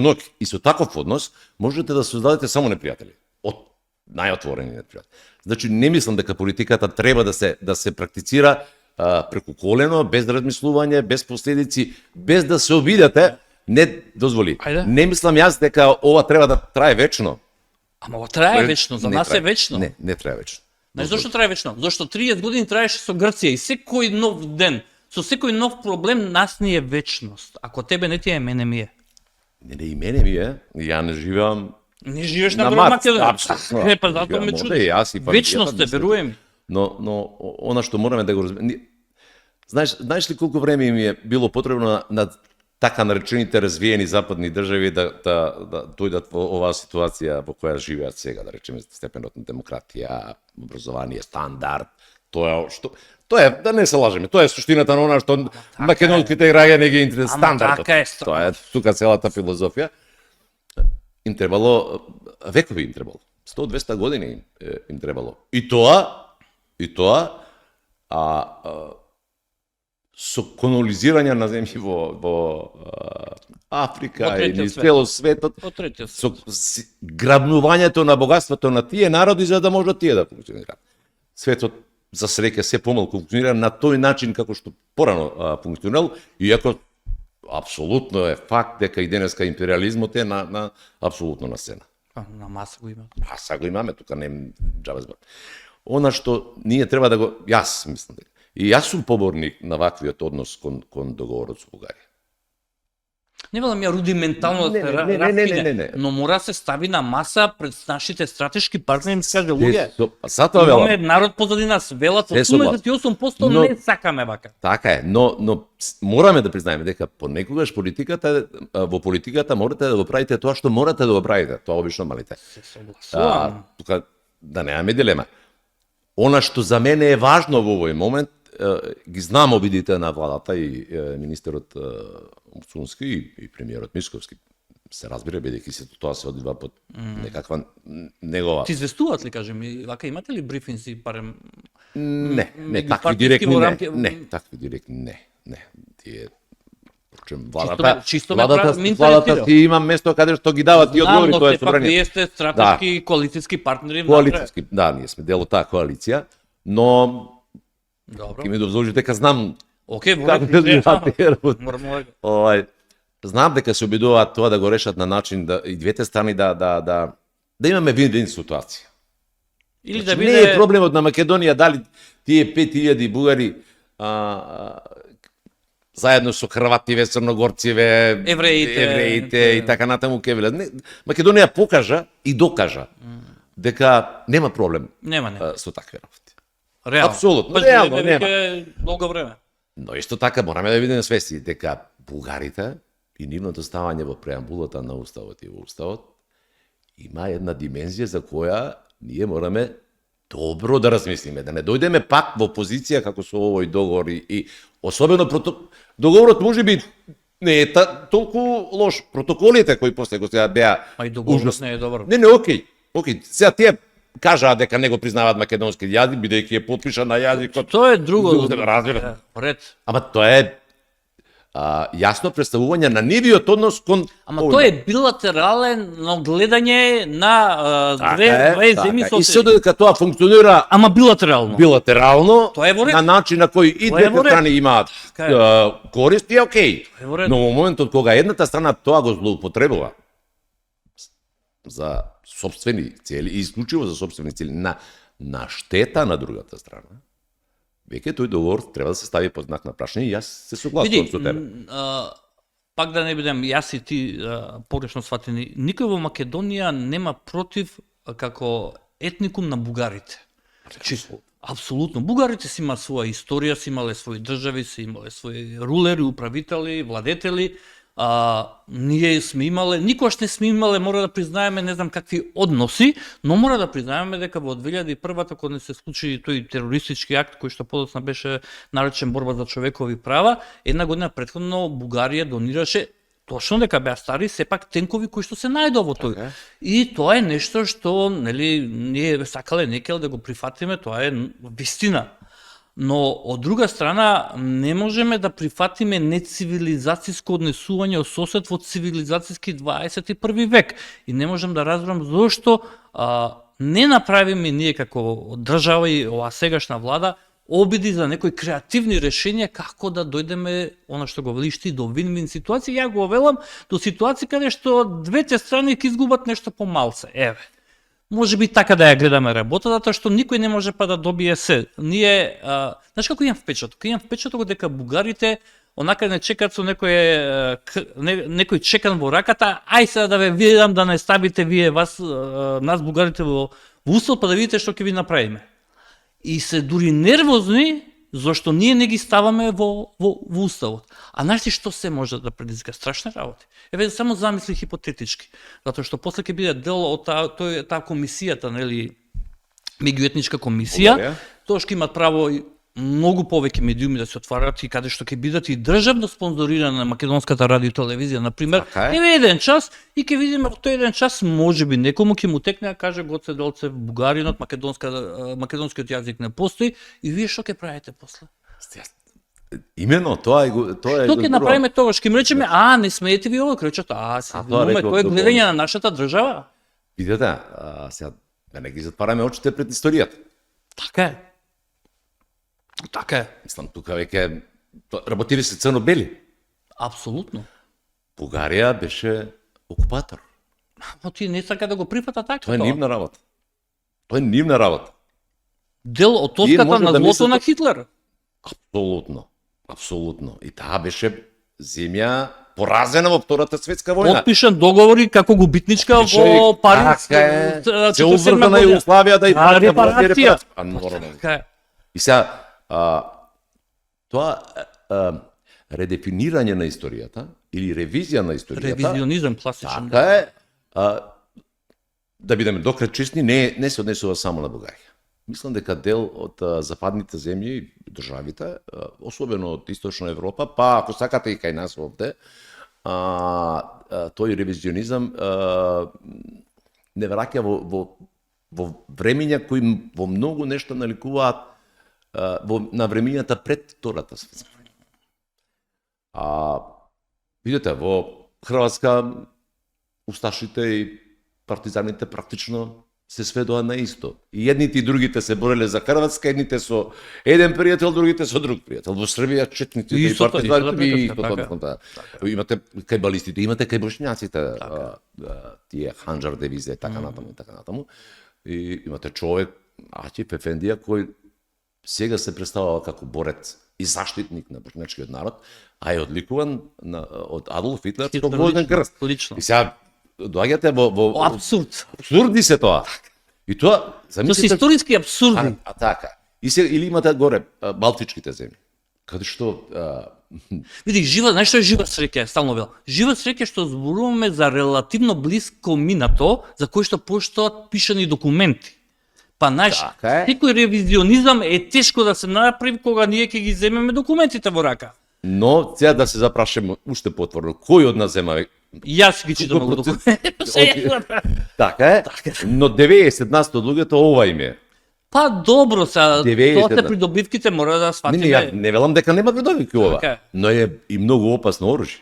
B: ноќ и со таков однос можете да создадете само непријатели. Од најотворени непријатели. Значи не мислам дека политиката треба да се практицира преку колено, без размислување, без последици, без да се обидете, не дозволи.
A: Ајде.
B: Не мислам јас дека ова треба да трае вечно.
A: Ама ова трае вечно, за
B: Не
A: нас
B: трае.
A: е вечно.
B: Не трае вечно.
A: Знаеш зошто трае вечно? Зошто 30 години траеше со Грција и секој нов ден, со секој нов проблем нас ни е вечност. Ако тебе не ти е, мене ми е.
B: Не, и мене ми е. Ја не живеам
A: Не живееш на
B: на
A: Горна
B: Марс.
A: Македонија.
B: Апсолутно.
A: Не, па затоа ме
B: Живеам
A: чуди.
B: овде и јас и фамилијата,
A: Вечност е,
B: мислам.
A: веруем.
B: Но она што мораме да го разбереме. Знаеш ли колку време ми е било потребно на така наречените развиени западни држави да дојдат во оваа ситуација во која живеат сега, да речеме степенот на демократија, образование, стандард, тоа е, да не се лажеме, тоа е суштината на она што македонските граѓани ги интересува стандардот.
A: така е,
B: Тоа е тука целата филозофија. Им требало векови им требало. 100-200 години им требало. И тоа со колонизирање на земји во Африка
A: Во
B: и
A: третиот
B: низ
A: свет.
B: цело светот,
A: Во третиот
B: со грабнувањето на богатството на тие народи за да можат тие да функционираат. Светот за среќа се помалку функционира на тој начин како што порано функционирал, иако апсолутно е факт дека и денеска империализмот е на апсолутно на сцена.
A: На маса го има.
B: Сега го имаме, тука не џабе збор. Она што ние треба да го, јас мислам дека, и јас сум поборник на ваквиот однос кон договорот со Бугарија.
A: Не велам ја рудиментално да се
B: Не.
A: раскине, но мора се стави на маса пред нашите стратешки партнери, им се каже луѓе.
B: Сатоа велам.
A: Имаме народ позади нас, велат во
B: Се согласен.
A: 88%
B: Но-
A: не сакаме вака.
B: Така е, но мораме да признаеме дека понекогаш во политиката можете да го правите тоа што морате да го правите, тоа обично малите.
A: Се согласувам.
B: Тука да немаме дилема. Она што за мене е важно во овој момент, ги знам обидите на владата и министерот Муцунски и премиерот Мисковски. Се разбира, бидејќи се тоа се одвива под некаква негова.
A: Ти известуваат ли, кажем, и вака имате ли брифинзи, барем
B: Не, такви
A: партиски
B: директни
A: во
B: не.
A: рамки-
B: Не, такви директни не. Тие прочем
A: чисто ме
B: владата
A: интересира.
B: си има место каде што ги дават тие одговори,
A: но
B: тоа е
A: сепак
B: собрание.
A: вие сте стратешки коалициски партнери внатре.
B: Коалициски, да, ние сме дел од таа коалиција, но
A: Добро.
B: ќе ми дозволиш дека знам
A: Океј, во
B: како
A: ред,
B: да
A: не,
B: живеат тие работи.
A: Морamo
B: Знам дека се обидуваат тоа да го решат на начин да и двете страни да имаме вин-вин ситуација.
A: или да
B: Не е
A: биде
B: проблемот на Македонија дали тие 5000 бугари заедно со хрвативе, црногорциве, евреите и така натаму ќе велат. Македонија покажа и докажа дека нема проблем
A: нема.
B: со такви работи.
A: Реално.
B: Апсолутно,
A: Баш
B: реално
A: веќе
B: нема.
A: долго време.
B: Но исто така мораме да бидеме свесни дека бугарите и нивното ставање во преамбулата на Уставот и во Уставот има една димензија за која ние мораме добро да размислиме, да не дојдеме пак во позиција како со овој договор и особено договорот можеби не е толку лош. Протоколите кои после го сега беа
A: А и договорот
B: ужасни.
A: не е добар.
B: Не, окей. Сега тие кажаа дека не го признаваат македонски јазик бидејќи е потпишан на јазикот.
A: Тоа е друго.
B: Разбира.
A: Ред.
B: Ама тоа е јасно представување на нивиот однос кон
A: Ама тоа е билатерално гледање на две земји со
B: И се додека тоа функционира
A: Ама билатерално.
B: билатерално,
A: Тоа е во ред.
B: на начин на кој и
A: Тоа е во
B: двете
A: ред.
B: страни имаат
A: Така
B: корист, и окей.
A: Тоа е во ред.
B: Но во моментот кога едната страна тоа го злоупотребува за сопствени цели, и исклучиво за сопствени цели, на штета на другата страна, веќе тој договор треба да се стави под знак на прашање и јас се согласувам со тебе.
A: Пак да не бидем јас и ти погрешно сватени, никој во Македонија нема против како етникум на бугарите. Чисто. Апсолутно. Бугарите си имаат своја историја, си имале своји држави, си имале своји рулери, управители, владетели. ние сме имале, никош не сме имале, мора да признаеме не знам какви односи, но мора да признаеме дека во 2001-та кога не се случи тој терористички акт кој што подоцна беше наречен борба за човекови права, една година претходно Бугарија донираше точно дека беа стари сепак тенкови кои што се најдоа во тој. И тоа е нешто што нели ние сакале некел да го прифатиме, тоа е вистина. Но од друга страна не можеме да прифатиме нецивилизацијско однесување од сосед во цивилизацијски 21 век. И не можам да разберам зошто не направиме ние како држава и оваа сегашна влада обиди за некои креативни решенија како да дојдеме, она што го велиш ти, до вин-вин ситуација. Ја го велам до ситуација каде што двете страни ќе изгубат нешто помалце. Еве. Може би така да ја гледаме работа, затоа што никој не може па да добие се. Ние, знаеш како имам впечаток? Имам впечаток дека бугарите онака не чекаат со некој чекан во раката, ај сега да ве видам да не ставите вие нас бугарите во устав, па да видите што ќе ви направиме. И се дури нервозни зашто ние не ги ставаме во уставот. А знаеш ли што се може да предизвика? Страшни работи. Еве само замисли хипотетички, затоа што после ќе биде дел од таа комисијата, нели, меѓуетничка комисија, тоа што имат право многу повеќе медиуми да се отварат и каде што ќе бидат и државно спонзорирана македонската радио и телевизија, на пример. Еве еден час и ќе видиме во тој еден час можеби некому ќе му текне да каже Гоце Делчев, бугаринот, македонскиот јазик не постои и вие што ќе правите после?
B: Имено тоа е
A: што ќе направиме тогаш? Ќе му речеме не смеете ви ово, кречат, тоа е гледање на нашата држава.
B: Видете, сега да не ги затвараме очите пред историјата.
A: Така е. Така е.
B: Мислам, тука веќе работили се црно-бели.
A: Апсолутно.
B: Бугарија беше окупатор.
A: Но ти не сака да го прифата така.
B: Тоа е нивна работа. Тоа е нивна работа.
A: Дел од тоската на злото на Хитлер.
B: Апсолутно. Апсолутно. И таа беше земја поразена во Втората светска војна.
A: Подпишан договори како губитничка во Париз.
B: Се уврна на Југославија да и
A: репарација.
B: И сега тоа редефинирање на историјата или ревизија на историјата.
A: Ревизионизам класичен.
B: Така е. Да бидеме докрет честни, не се однесува само на Бугарија. Мислам дека дел од западните земји, државите, особено од Источна Европа, па ако сакате и кај нас овде, тој ревизионизам не враќа во времења кои во многу нешто наликуваат на времењата пред Втората светска војна. Видите, во Хрватска усташите и партизаните практично се сведоа на исто. И едните и другите се бореле за Хрватска, едните со еден пријател, другите со друг пријател. Во Србија четните и партизаните и истото. Имате кај балистите, имате кај бошњаците, тие Ханџар девизе, така натаму и така натаму. И имате човек, Атип Ефендија, кој сега се представува како борец и заштитник на бошњачкиот народ, а е одликуван од Адолф Хитлер со Војнен крст. И сега доаѓате во
A: абсурд.
B: Абсурди се тоа. И тоа,
A: замислите, тоа се историски абсурди.
B: Така. И се или имате горе балтичките земји, каде што
A: види, знаеш што е жива среќа, стално вел. Жива среќа што зборуваме за релативно блиско минато, за кој што постојат пишани документи. Па знаеш, секој ревизионизам е тешко да се направи кога ние ќе ги земеме документите во рака.
B: Но сега да се запрашаме уште потворно, кој од нас зема?
A: Јас ги читам во документи.
B: Така е, но 90% од луѓето ова им е.
A: Па добро, тоа те придобивките мора да сватиме.
B: Не велам дека нема придобивки ова, но е и многу опасно оружје.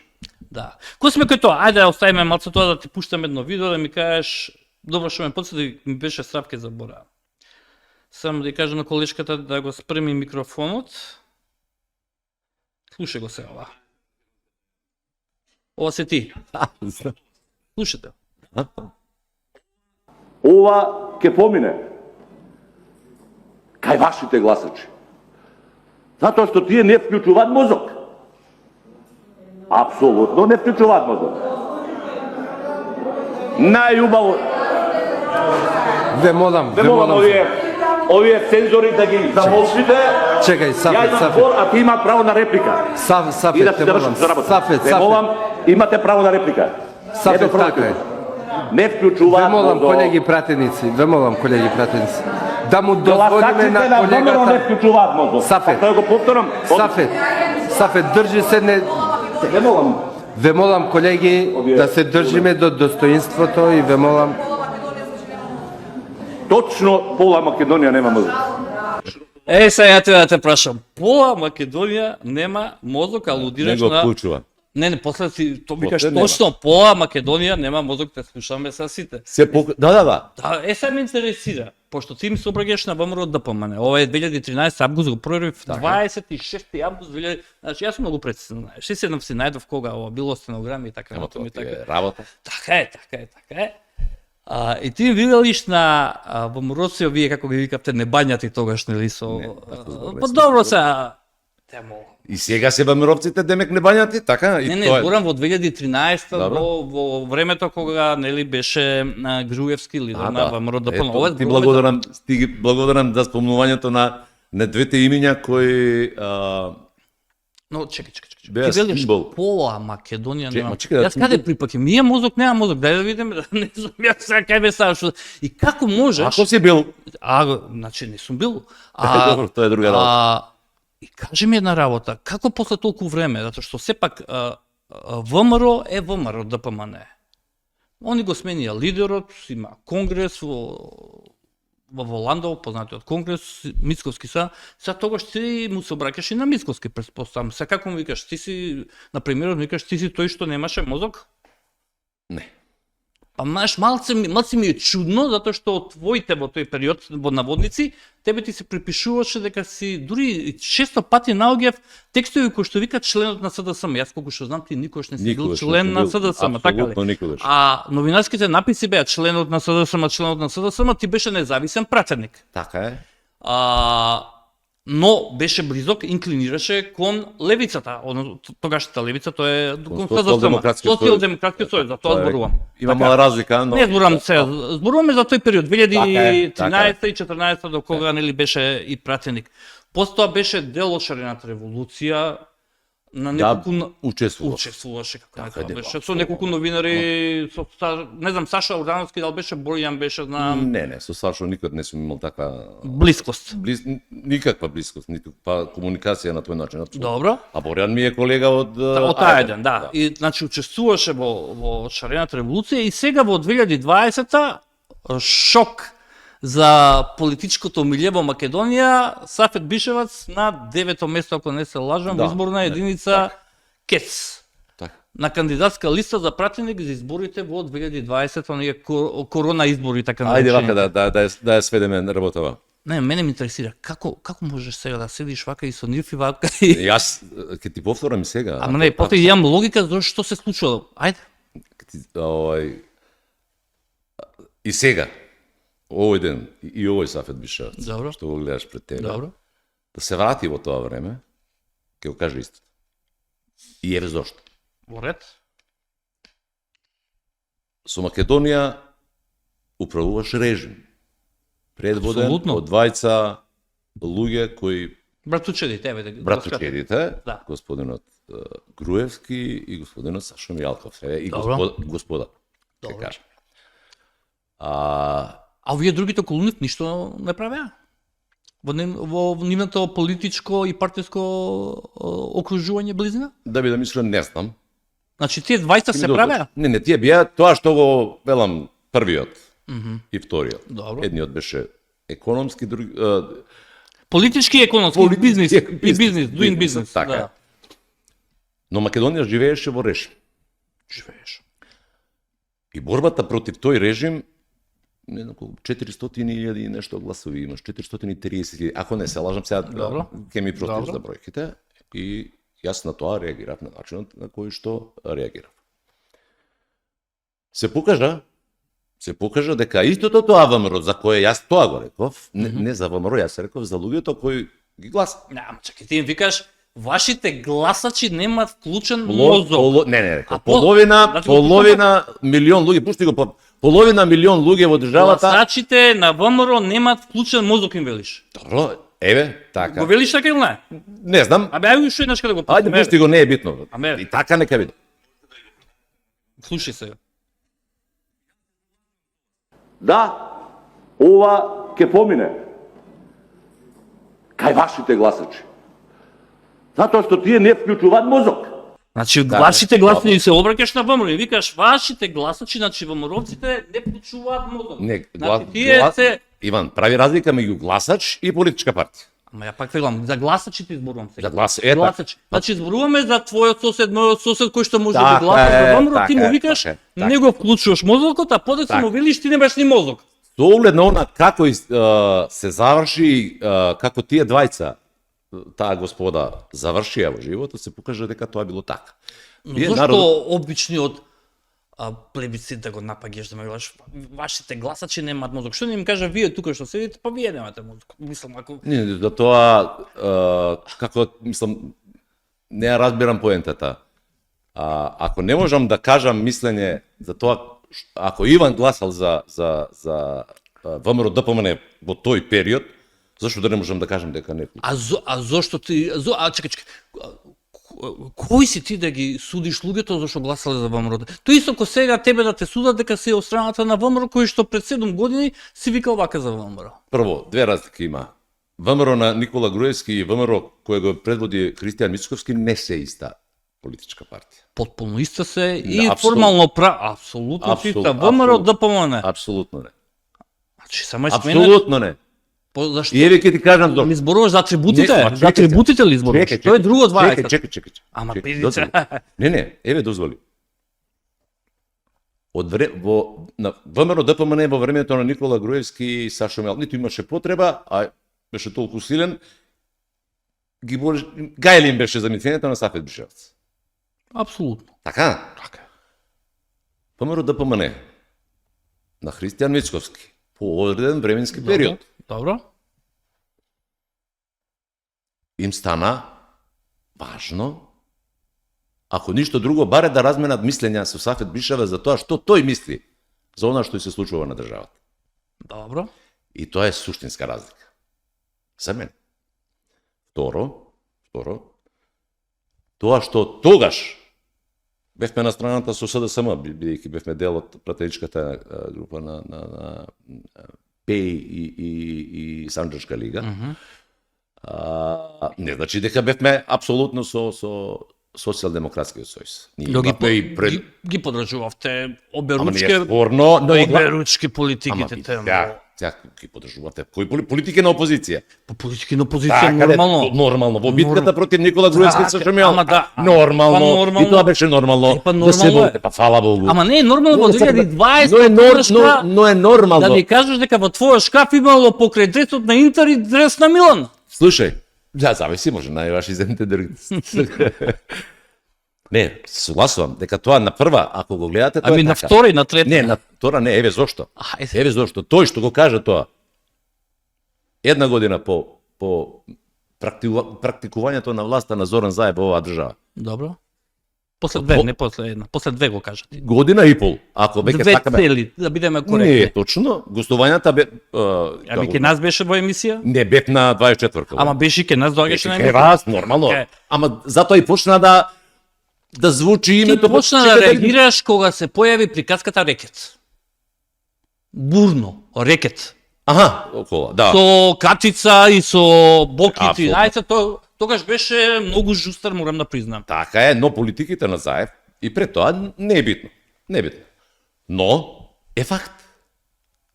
A: Да. Кој сме кој тоа? Ајде да оставиме малце тоа, да ти пуштам едно видео, да ми кажеш, добро што ме подсети, ми беше сравке заборава. Само да кажам на колешката да го спреми микрофонот. Слушај го се ова. Ова се ти. Слушате.
C: Ова ќе помине кај вашите гласачи. Затоа што тие не вклучуваат мозок. Апсолутно не вклучуваат мозок. Најубаво.
D: Ве молам,
C: овие цензори да ги замолчите.
D: Чекај,
C: Ја
D: Сафет,
C: имам
D: Сафет.
C: збор, а ти има право на реплика. И
D: Сафет,
C: да
D: те
C: се
D: молам.
C: завршат работа.
D: Сафет,
C: Те молам, имате право на реплика.
D: Сафет,
C: Ето,
D: така е.
C: Не
D: Ве
C: вклучуваат
D: молам,
C: до...
D: колеги пратеници, да му дозволиме
C: Гласачите
D: на
C: на ВМРО не
D: колегата.
C: вклучуваат мозок.
D: Сафет.
C: Тоа го повторам.
D: Сафет, држи се,
C: Не молам.
D: ве молам, колеги, да се држиме до достоинството и ве молам.
C: Точно пола Македонија нема мозок.
A: Сега ја те прашам. Пола Македонија нема мозок,
B: Не
A: алудираш
B: го
A: на...
B: вклучува.
A: Не, после си то викаш
B: После нема.
A: точно, пола Македонија нема мозок, те слушаме са сите.
B: Да.
A: Да, сега ме интересира, пошто ти ми се обраќаш на ВМРО ДПМН. Ова е 2013 август, го проверив 26 август 2000. Значи јас сум многу прецизно, знаеш. Си седнав си најдов кога ова било стенограми и така
B: Ама тоа
A: натаму и
B: ти
A: така.
B: е работа.
A: Така е. И ти виделиш на во Моросио, вие како ги викавте небањати тогаш, нели со... Па добро се... Темо.
B: И сега се ВМРО-вците демек не бањати, така? И
A: Не,
B: тоа е.
A: зборам во 2013
B: Добро.
A: во времето кога нели беше Груевски лидер на ВМРО ДПМН.
B: Ето,
A: Ова
B: ти
A: зборуваме
B: благодарам за спомнувањето на двете имиња кои
A: Но чекај.
B: Беа
A: Ти велиш
B: символ.
A: пола Македонија нема.
B: ма чекај да
A: Јас каде припакам? Ние мозок, нема мозок. Дај да видиме, не знам јас сега кај ме ставаш. И како можеш?
B: Ако си бил,
A: Значи не сум бил.
B: добро, тоа е друга работа.
A: И кажи ми една работа, како после толку време, затоа што сепак ВМРО е ВМРО ДПМН. Они го сменија лидерот, има конгрес во Воландово, познатиот конгрес, Мицковски сега тогаш ти му се обраќаш и на Мицковски, предпоставам. Сега како му викаш, ти си, на премиерот му викаш, ти си тој што немаше мозок?
B: Не.
A: Па знаеш, малце ми е чудно, затоа што од твоите во тој период, во наводници, тебе ти се припишуваше дека си, дури често пати наоѓав текстови кои што викаат членот на СДСМ. Јас колку што знам, ти никош не си бил
B: Никогаш не
A: член
B: сум
A: на
B: бил,
A: СДСМ, така ли?
B: апсолутно никогаш.
A: А новинарските написи беа членот на СДСМ, ти беше независен пратеник.
B: Така е.
A: Но беше близок, инклинираше кон левицата, тогашната левица, тоа е кон
B: Социјалдемократскиот сојуз.
A: Социјалдемократскиот сојуз, за тоа зборувам.
B: Има мала разлика, но
A: Не зборувам сега, зборуваме за тој период 2013
B: така
A: и 14 до кога нели беше и пратеник. После тоа беше дел од шарената револуција на неколку учествуваше како некоја беше со неколку новинари, со не знам Саша Ордановски дал беше, Бојан беше, знам,
B: Не, со Сашо никад не сум имал таква
A: блискост.
B: никаква блискост, никаква комуникација на тој начин.
A: Добро.
B: А Борјан ми е колега од
A: Таа еден, да. И значи учествуваше во шарената револуција и сега во 2020-та шок за политичкото милје во Македонија, Сафет Бишевац на 9-то место, ако не се лажам, во изборна единица КЕЦ.
B: Така.
A: На кандидатска листа за пратеник за изборите во 2020-та, оние корона избори, така
B: Ајде
A: наречени.
B: вака да ја сведеме работава.
A: Не, мене ме интересира, како можеш сега да седиш вака и со нив и вака и...
B: Јас ќе ти повторам и сега.
A: Ама не, потоа имам логика за што се случува. Ајде.
B: И сега, овој ден, и овој Сафет Бишевац,
A: Добро.
B: што го гледаш пред тебе,
A: Добро.
B: да се врати во тоа време, ќе го каже истото. И еве зошто.
A: Во ред.
B: Со Македонија управуваш режим, предводен
A: Апсолутно.
B: од двајца луѓе кои
A: Братучеди, тебе да
B: братучедите,
A: Да.
B: господинот Груевски и господинот Сашо Мијалков, и
A: Добро.
B: господа, ќе
A: Добро.
B: кажам.
A: А овие другите околу нив ништо не правеа. Во нивното политичко и партиско окружување близина?
B: Да бидам искрен, не знам.
A: Значи тие 20 се правеа?
B: Не, тие бија тоа што го велам првиот и вториот.
A: Добро.
B: Едниот беше економски, други
A: Политички и економски, бизнис, и бизнис, doing business.
B: така.
A: Да.
B: Но Македонија живееше во режим.
A: Живееш.
B: И борбата против тој режим, не знам колку, 400.000 и нешто гласови имаш, 430.000, ако не се лажам сега,
A: Добро.
B: ќе ми против
A: Добро.
B: за бројките, и јас на тоа реагирав на начинот на кој што реагирав. Се покажа дека истото тоа ВМРО за кое јас тоа го реков, не за ВМРО, јас реков за луѓето кои ги гласат.
A: Ама чекај, ти им викаш, вашите гласачи немаат вклучен мозок.
B: Не, реков.
A: А значи,
B: Половина милион луѓе, пушти го половина милион луѓе во државата.
A: Гласачите на ВМРО немаат вклучен мозок, им велиш.
B: Добро, еве, така.
A: Го велиш така или не?
B: Не знам.
A: Абе, ајде уште еднаш каде го
B: Ајде, пушти го, не е битно.
A: Аме.
B: И така нека биде.
A: Слушај сега.
C: Да, ова ќе помине. Кај вашите гласачи. Затоа што тие не вклучуваат мозок.
A: Значи, вашите гласачи се обраќаш на ВМРО и викаш вашите гласачи, значи ВМРО-вците не вклучуваат мозок.
B: Не,
A: Значи, тие се...
B: Иван, прави разлика меѓу гласач и политичка партија.
A: Ама ја пак велам, за гласачите изборувам сега.
B: За глас,
A: Гласачи. Значи, изборуваме за твојот сосед, мојот сосед кој што може да
B: Така
A: гласа
B: е,
A: за ВМРО, ти
B: така
A: му
B: е,
A: викаш,
B: така е,
A: не го вклучуваш мозокот, а подоцна
B: Така.
A: му велиш ти немаш ни мозок.
B: Со оглед на она како се заврши, како тие двајца, таа господа завршија во животот, се покажа дека тоа било така.
A: Но
B: Вие,
A: зашто
B: народ-
A: обичниот плебисцит да го напагеш, да ме велаш, вашите гласачи немаат мозок. Што не им кажа вие тука што седите, па вие немате мозок. Мислам, ако...
B: Не, за тоа, како, мислам, не ја разбирам поентата. Ако не можам да кажам мислење за тоа, ако Иван гласал за ВМРО ДПМН во тој период, зашто да не можам да кажам дека не?
A: А зошто ти... чекај. Кој си ти да ги судиш луѓето зашто гласале за ВМРО? Тој исто ко сега тебе да те судат дека си од страната на ВМРО кој што пред 7 години си викал вака за ВМРО.
B: Прво, две разлики има. ВМРО на Никола Груевски и ВМРО кој го предводи Христијан Мицковски не се иста политичка партија.
A: Потполно иста се и
B: Апсолутно.
A: формално апсолутно иста. ВМРО ДПМН.
B: Апсолутно не.
A: Значи само е сменеш.
B: Апсолутно не.
A: Зашто?
B: И еве ќе ти кажам зошто.
A: Ми зборуваш за атрибутите?
B: Не, ма,
A: За атрибутите ли зборуваш? Тоа е друго од вајата.
B: Чекај.
A: Ама
B: Чекај,
A: педица.
B: дозволи. Не, еве дозволи. На ВМРО ДПМН во времето на Никола Груевски и Сашо Мел, ниту имаше потреба, а беше толку силен, гајле им беше за мислењето на Сафет Бишевец.
A: Апсолутно.
B: Така?
A: Така.
B: ВМРО ДПМН на Христијан Мицковски по одреден временски период
A: Добро.
B: им стана важно, ако ништо друго, баре да разменат мислења со Сафет Бишевец за тоа што тој мисли за она што се случува на државата.
A: Добро.
B: И тоа е суштинска разлика. За мен. Второ, тоа што тогаш бевме на страната со СДСМ, бидејќи бевме дел од пратеничката група на ПЕИ и Санџачка лига. Не значи дека бевме апсолутно со Социјалдемократскиот сојуз.
A: Ги подржувавте
B: Ама не е
A: оберучки,
B: спорно, но и
A: оберучки политиките тема.
B: Тя ги подржувате. Кои политики на опозиција?
A: По политики на опозиција
B: Нормално. Во битката против Никола Груевски се Шамел.
A: Ама да.
B: Нормално. И тоа беше нормално. Да се води, па фала Богу.
A: Ама не е нормално во 2020
B: Но е нормално.
A: да ми кажеш дека во твојот шкаф имало покрај дресот на Интер и дрес на Милан.
B: Слушај, зависи, може најваши земните други. Не, согласувам дека тоа на прва, ако го гледате, тоа
A: Ами
B: е
A: на
B: така.
A: втора и на трета.
B: Не, на втора не, еве зошто.
A: Ајде.
B: Еве зошто. Тој што го кажа тоа, една година по практикувањето на власта на Зоран Заев во оваа држава.
A: Добро. После две, не после една. После две го кажете.
B: Година и пол. Ако веќе
A: Две
B: сакаме.
A: цели, да бидеме
B: Не
A: коректни.
B: е точно. Гостувањата бе
A: Ами ке нас беше во емисија?
B: не бев на 24-ка.
A: Ама беше ке нас доаѓаше на
B: Ке
A: емисија.
B: вас нормално.
A: Ке.
B: Ама затоа и почна да звучи
A: Ти
B: името.
A: почна да реагираш кога се појави приказката рекет. Бурно, рекет.
B: Аха, около, да.
A: Со катица и со бокити.
B: Апсолутно.
A: Ајде, тогаш беше многу жустар, морам да признам.
B: Така е, но политиките на Заев и пред тоа не е битно. Не е битно. Но е факт.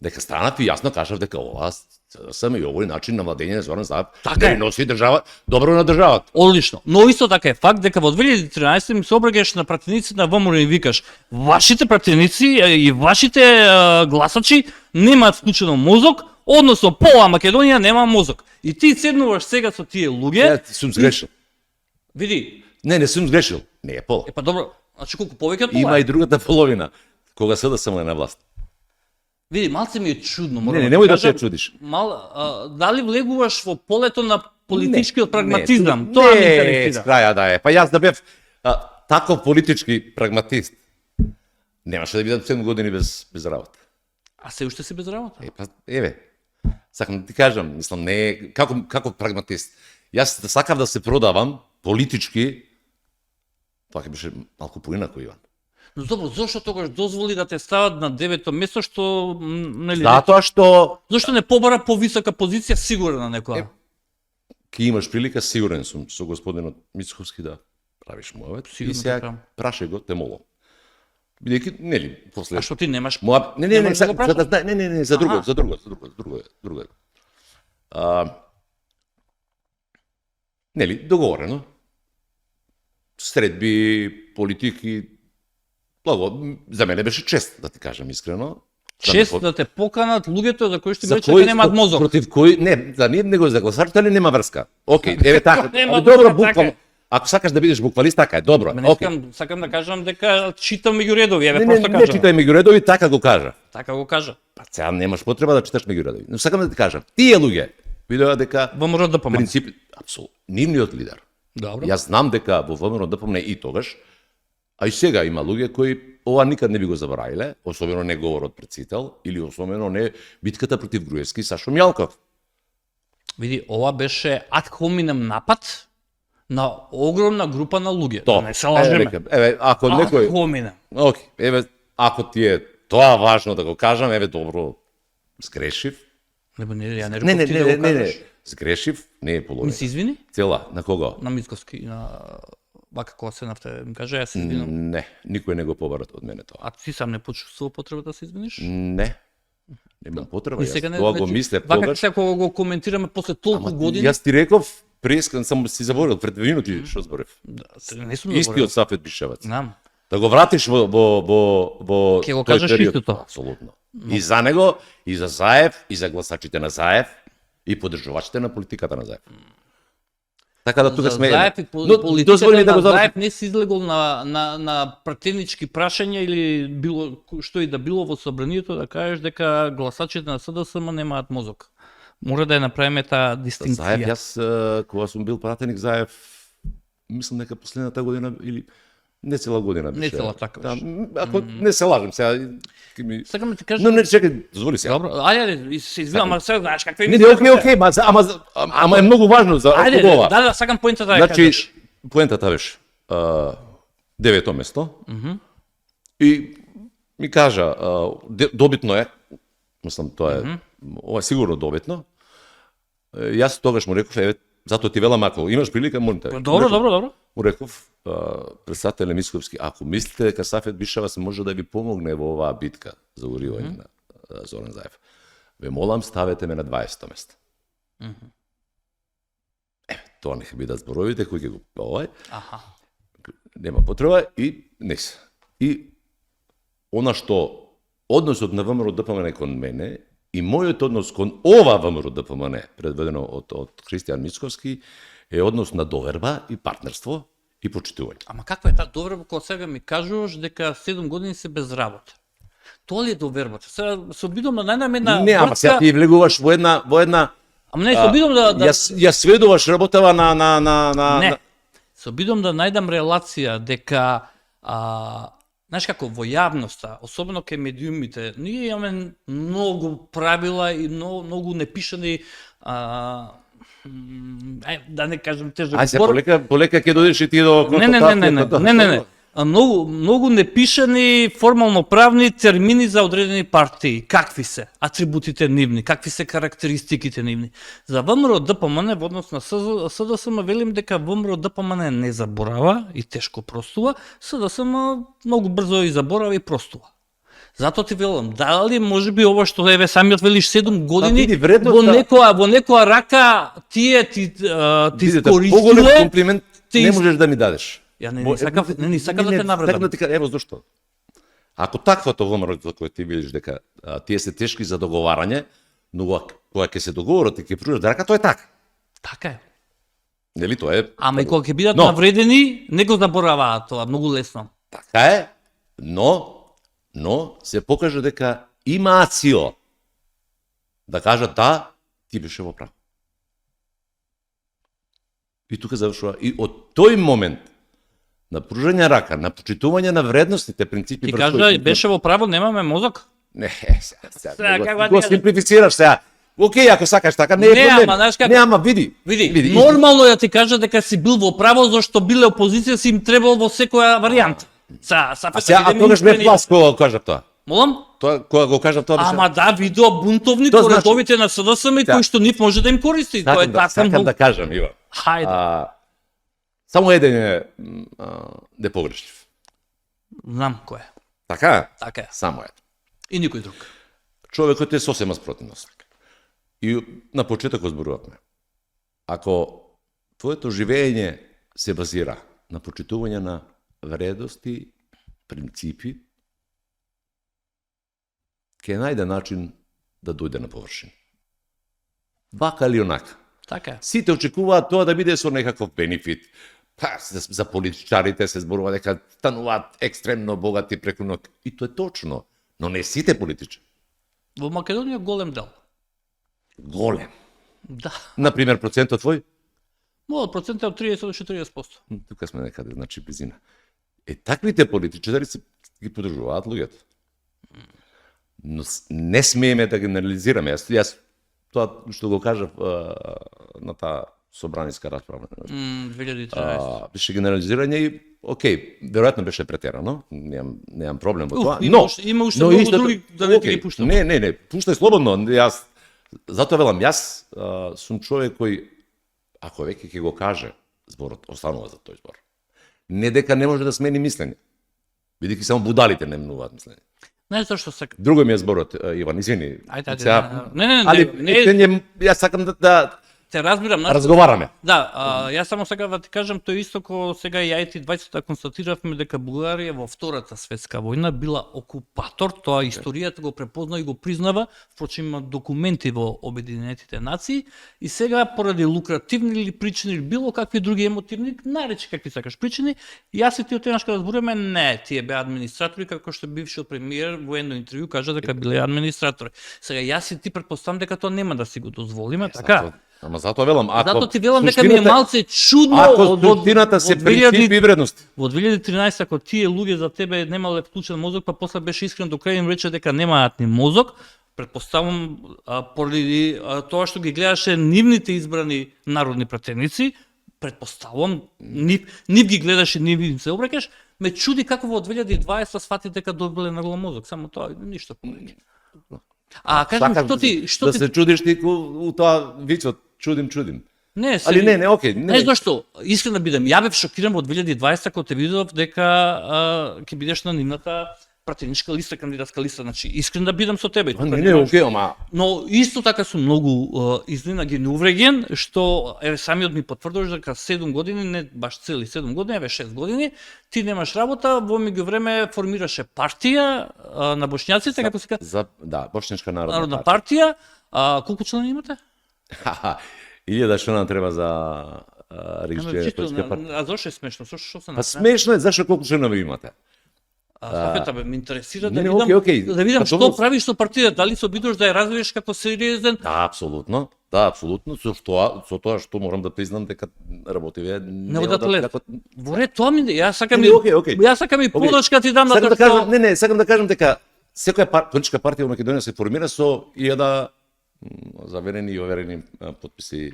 B: Дека станав и јасно кажав дека ова сам и овој начин на владење на Зоран Заев
A: Така е.
B: носи држава добро на државата.
A: Одлично. Но исто така е факт дека во 2013 ми се обраќаш на пратеници на ВМРО и викаш вашите пратеници и вашите гласачи немаат вклучено мозок, односно пола Македонија нема мозок. И ти седнуваш сега со тие луѓе.
B: Ја сум сгрешил.
A: Види,
B: Не сум сгрешил. Не е пола.
A: па добро, значи колку повеќе од пола.
B: Има и другата половина. Кога СДСМ е на власт.
A: Види, малце ми е чудно, морам
B: Не,
A: да
B: немој да
A: кажам.
B: се чудиш.
A: Дали влегуваш во полето на политичкиот прагматизам?
B: Не,
A: Тоа ме
B: не,
A: интересира.
B: краја да е. Па јас да бев таков политички прагматист, немаше да бидам 7 години без работа.
A: А се уште си без работа?
B: Еве, сакам да ти кажам, мислам, не е, како прагматист. Јас сакав да се продавам политички, тоа ќе беше малку поинако, Иван.
A: Но добро, зошто тогаш дозволи да те стават на 9-то место, што нели?
B: Затоа што
A: Зошто не побара повисока позиција сигурна некоја?
B: ќе имаш прилика, сигурен сум, со господинот Мицковски да правиш муавет.
A: Сигурно
B: И сега
A: така.
B: прашај го, те молам. Бидејќи, нели, после
A: А што ти немаш?
B: Не,
A: немаш да го
B: за
A: прашаш?
B: не, за друго. Нели, договорено. Средби, политики, благо, за мене беше чест, да ти кажам искрено.
A: Чест да те поканат луѓето за кои што
B: За
A: рече
B: кои
A: дека немаат мозок.
B: Против кои не, за нив него за гласачите ли нема врска. Океј, еве така.
A: Нема
B: Добро,
A: врска,
B: буквално.
A: така е.
B: Ако сакаш да бидеш буквалист, така е, добро.
A: Не сакам да кажам дека читам меѓу редови, еве просто
B: Не
A: кажам.
B: читај меѓу редови, така го кажа.
A: Така го кажа.
B: Па сега немаш потреба да читаш меѓу редови. Но сакам да ти кажам, тие луѓе видоа дека
A: ВМРО да помага.
B: принцип апсолутно нивниот лидер.
A: Добро.
B: Јас знам дека во ВМРО ДПМН и тогаш, а и сега има луѓе кои ова никад не би го заборавиле, особено не говорот пред Цител или особено не битката против Груевски и Сашо Мјалков.
A: Види, ова беше ад хоминем напад на огромна група на луѓе.
B: То,
A: Да не се лажеме.
B: Еве, ако
A: Ад
B: некој,
A: хоминем.
B: окей, еве, ако ти е тоа важно да го кажам, еве добро, сгрешив.
A: Не, ја не
B: Не,
A: реков ти да го кажеш.
B: сгрешив, не е
A: Ми
B: половина.
A: се извини?
B: Цела, на кого?
A: На Мицковски, на Вака Косенавте, ми каже, јас се извинам.
B: Не, никој не го побара од мене тоа.
A: А ти сам не почувствувал потреба да се извиниш?
B: Не. Немам потреба,
A: И
B: јас
A: сега не
B: тоа го
A: значи,
B: мислев
A: Вака
B: тогаш.
A: сега кога го коментираме после толку години.
B: Јас ти реков, прескан само си заборил пред 2 минути што зборев.
A: Да, не сум
B: Истиот Сафет Бишевац.
A: Знам.
B: Да го вратиш во
A: Ќе го
B: тој
A: кажеш
B: период.
A: истото.
B: Апсолутно. И за него, и за Заев, и за гласачите на Заев, и поддржувачите на политиката на Заев. Така да тука
A: За
B: сме.
A: Заев и
B: дозволи
A: политиката
B: да
A: на
B: го завршам.
A: Заев не се излегол на пратенички прашања или било што и да било во собранието да кажеш дека гласачите на СДСМ немаат мозок. Мора да ја направиме таа
B: Заев,
A: дистинкција.
B: јас кога сум бил пратеник Заев, мислам дека последната година или не цела година беше.
A: Не цела, така
B: Да,
A: беше.
B: ако не се лажам сега, ќе ми
A: Сакам да ти кажам.
B: Но не, чекај, дозволи сега.
A: Добро, ајде, се извинувам, ама сега знаеш какви
B: Не, окей, ама е многу важно за
A: Ајде,
B: ова.
A: да, сакам поентата да ја
B: Значи,
A: кажеш.
B: поентата беше 9-то место. И ми кажа, добитно е, мислам, тоа е, ова е сигурно добитно. Јас тогаш му реков, еве, затоа ти велам, ако имаш прилика, молим те.
A: Добро.
B: Му реков, председателе Мицковски, ако мислите дека Сафет Бишевац може да ви помогне во оваа битка за уривање на Зоран Заев, ве молам, ставете ме на 20-то место. Тоа нека бидат зборовите кои ќе го овај.
A: Аха.
B: Нема потреба и не се. И она што односот на ВМРО ДПМН кон мене и мојот однос кон ова ВМРО ДПМН предведено од Христијан Мицковски е однос на доверба и партнерство и почитување.
A: Ама каква е таа доверба кога сега ми кажуваш дека 7 години се без работа? Тоа ли е довербата? Сега се обидувам да најдам една
B: Не, ама сега ти влегуваш во една
A: Ама не, се обидувам да
B: ја сведуваш работава на
A: Не. Се обидувам да најдам релација дека знаеш како во јавноста, особено кај медиумите, ние имаме многу правила и многу непишани да не кажам тежок
B: Ај се
A: збор.
B: полека ќе дојдеш и ти до
A: Не. Многу непишани формално правни термини за одредени партии. Какви се атрибутите нивни, какви се карактеристиките нивни. За ВМРО ДПМН во однос на СДСМ велим дека ВМРО ДПМН не заборава и тешко простува, СДСМ многу брзо и заборава и простува. Затоа ти велам, дали можеби ова што еве самиот велиш 7 години
B: види, вредноста-
A: во некоја рака ти
B: Поголем
A: скористиле.
B: комплимент не можеш да ми дадеш.
A: Ја не сакав да те навредам.
B: Сакам да ти кажам, ево зашто. Ако таквото ВМРО за кое ти видиш дека тие се тешки за договарање, но кога ќе се договорат и ќе пружат рака, тоа е така.
A: Така е.
B: Нели тоа е?
A: Ама и кога ќе бидат
B: Но-
A: навредени, не го забораваат тоа, многу лесно.
B: Така е, но се покажа дека имаат сила да кажат да, ти беше во право. И тука завршува. И од тој момент на пружање рака, на почитување на вредностите, принципи
A: Ти
B: врз
A: кажа,
B: кои-
A: беше во право, немаме мозок?
B: Не,
A: Сега,
B: сега
A: како
B: го
A: да ти кажам?
B: симплифицираш сега. Океј, ако сакаш така, не е
A: Не,
B: проблем.
A: ама, знаеш како?
B: Не, ама види.
A: Види, нормално е да ти кажа дека си бил во право, зашто биле опозиција си им требало во секоја варијанта.
B: А сега, а тогаш ме плас кога го кажав тоа.
A: Молам?
B: Тоа кога го кажав тоа беше.
A: Ама да, видео бунтовни
B: Тоа
A: по
B: значи-
A: редовите на СДСМ
B: Да.
A: кои што нив може да им користи. Тоа е така.
B: Сакам да кажам, Ива.
A: Хајде.
B: Само еден е непогрешлив.
A: Знам кој е.
B: Така е?
A: Така е.
B: Само еден.
A: И никој друг.
B: Човекот е сосема спротивност. И на почетокот зборувавме. Ако твоето живење се базира на почитување на вредности, принципи, ќе најде начин да дојде на површина. Вака или онака.
A: Така е.
B: Сите очекуваат тоа да биде со некаков бенефит. Па, за политичарите се зборува дека стануваат екстремно богати преку ноќ. И тоа е точно, но не сите политичари.
A: Во Македонија голем дел.
B: Голем.
A: Да.
B: Например, процентот твој?
A: Мојот процент е од 30 до 40%.
B: Тука сме некаде, значи близина. Таквите политичари се ги подржуваат луѓето. Но не смееме да генерализираме. Јас тоа што го кажав на таа собраниска расправа.
A: 2013.
B: Беше генерализирање и окей, веројатно беше претерано, немам проблем во тоа.
A: Има уште
B: но
A: многу
B: истото-
A: други да не ти
B: окей,
A: ги пуштам.
B: Не, пуштај слободно. Јас затоа велам, јас сум човек кој ако веќе ќе го каже зборот, останува за тој збор. Не дека не може да смени мислење. Бидејќи само будалите не менуваат мислење.
A: Знаеш зашто сакам?
B: Друго ми е зборот, Иван, извини.
A: Ајде,
B: Сега-
A: не,
B: Али јас сакам да
A: те разбирам.
B: разговараме.
A: Да, јас само сега да ти кажам, тој исто ко сега и IT 20 констатиравме дека Бугарија во Втората светска војна била окупатор, тоа историјата го препозна и го признава, впрочем има документи во Обединетите нации и сега поради лукративни или причини или било какви други емотивни, наречи какви сакаш причини, јас и ти отеднаш кога зборуваме, не, тие беа администратори како што бившиот премиер во едно интервју кажа дека биле администратори. Сега јас и ти претпоставам дека тоа нема да си го дозволиме, така?
B: Ама затоа велам, ако
A: Затоа ти велам дека ми е малце чудно
B: ако суштината се принципи и вредности.
A: Во 2013 ако тие луѓе за тебе немале вклучен мозок, па после беше искрен до крај им рече дека немаат ни мозок, претпоставам поради тоа што ги гледаше нивните избрани народни пратеници, претпоставам нив ги гледаше, нив им се обраќаш, ме чуди како во 2020 сфати дека добиле на голем мозок, само тоа, ништо повеќе. А кажам, што
B: да
A: ти
B: се чудиш ти у тоа вицот, чудим.
A: Не,
B: Али не, окей, не.
A: Знаеш зашто? Искрен да бидам, ја бев шокиран во 2020 кога те видов дека ќе бидеш на нивната пратеничка листа, кандидатска листа, значи искрен да бидам со тебе.
B: Не, окей, ама
A: Но исто така сум многу изненаген и увреген што еве самиот ми потврдуваш дека 7 години, не баш цели 7 години, еве 6 години, ти немаш работа, во меѓувреме формираше партија на бошњаците, како се кажа,
B: да, Бошњачка народна
A: народна партија. Колку члани имате?
B: 1000 члена треба за регистрирање
A: Чисто,
B: политичка партија.
A: а зошто е смешно? Зошто се
B: Па смешно е, зашто колку членови имате?
A: Сафета ме интересира да
B: не,
A: видам,
B: окей.
A: да видам
B: Па
A: што
B: добро.
A: правиш со партијата, дали се обидуваш да ја развиеш како сериозен.
B: Да, апсолутно. Со тоа што морам да признам дека работиве
A: Не одат лет. Во ред, тоа ми јас сакам
B: Не, окей.
A: Јас сакам и поддршка ти дам на
B: Сакам
A: тоа
B: да кажам,
A: што
B: сакам да кажам дека секоја политичка партија во Македонија се формира со 1000 заверени и оверени потписи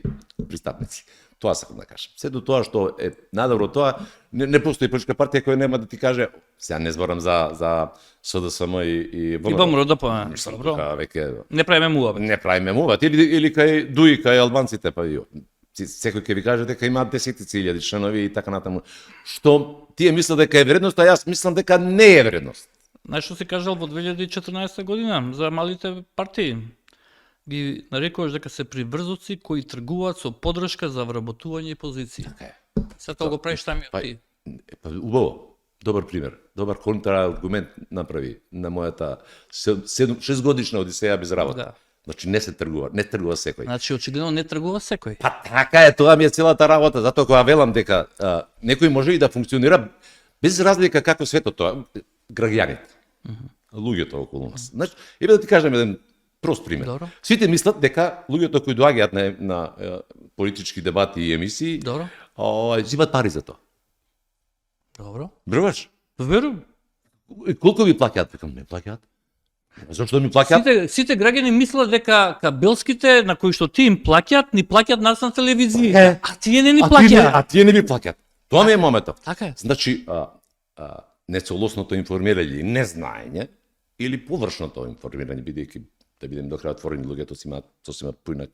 B: пристапници. Тоа сакам да кажам. Се до тоа што е надобро тоа, не постои политичка партија која нема да ти каже, сега не зборам за СДСМ и
A: ВМРО да па.
B: Мислам,
A: Добро.
B: тука веќе
A: Не правиме муабет.
B: не правиме муват или кај дуи кај албанците па и секој ќе ви каже дека имаат десетици илјади членови и така натаму. Што тие мислат дека е вредност, а јас мислам дека не е вредност.
A: Знаеш што си кажал во 2014 година за малите партии? Ги нарекуваш дека се приврзоци кои тргуваат со поддршка за вработување и позиции.
B: Така е.
A: Се тоа го правиш тамиот ти.
B: Па убаво. Добар пример. Добар контрааргумент направи на мојата 6 годишна одисеја без работа.
A: Да.
B: Значи не тргува секој.
A: Значи очигледно не тргува секој.
B: Па така е, тоа ми е целата работа, затоа кога велам дека некој може и да функционира без разлика како светот тоа, граѓаните, луѓето околу нас. Значи, еве да ти кажам еден прост пример.
A: Добро.
B: Сите мислат дека луѓето кои доаѓаат на политички дебати и емисии,
A: Добро.
B: зимат пари за тоа.
A: Добро.
B: Веруваш?
A: Верувам.
B: Колку ви плаќаат? Викам, не плаќаат. Зошто ми плаќаат?
A: Сите граѓани мислат дека кабелските на кои што ти им плаќаат, ни плаќаат нас на телевизија. А тие не ни плаќаат.
B: А тие не ви плаќаат. Тоа ми е моментот.
A: Така е.
B: Значи, нецелосното информирање и незнаење, или површното информирање, бидејќи, да бидем до крај отворени, луѓето си имаат сосема поинак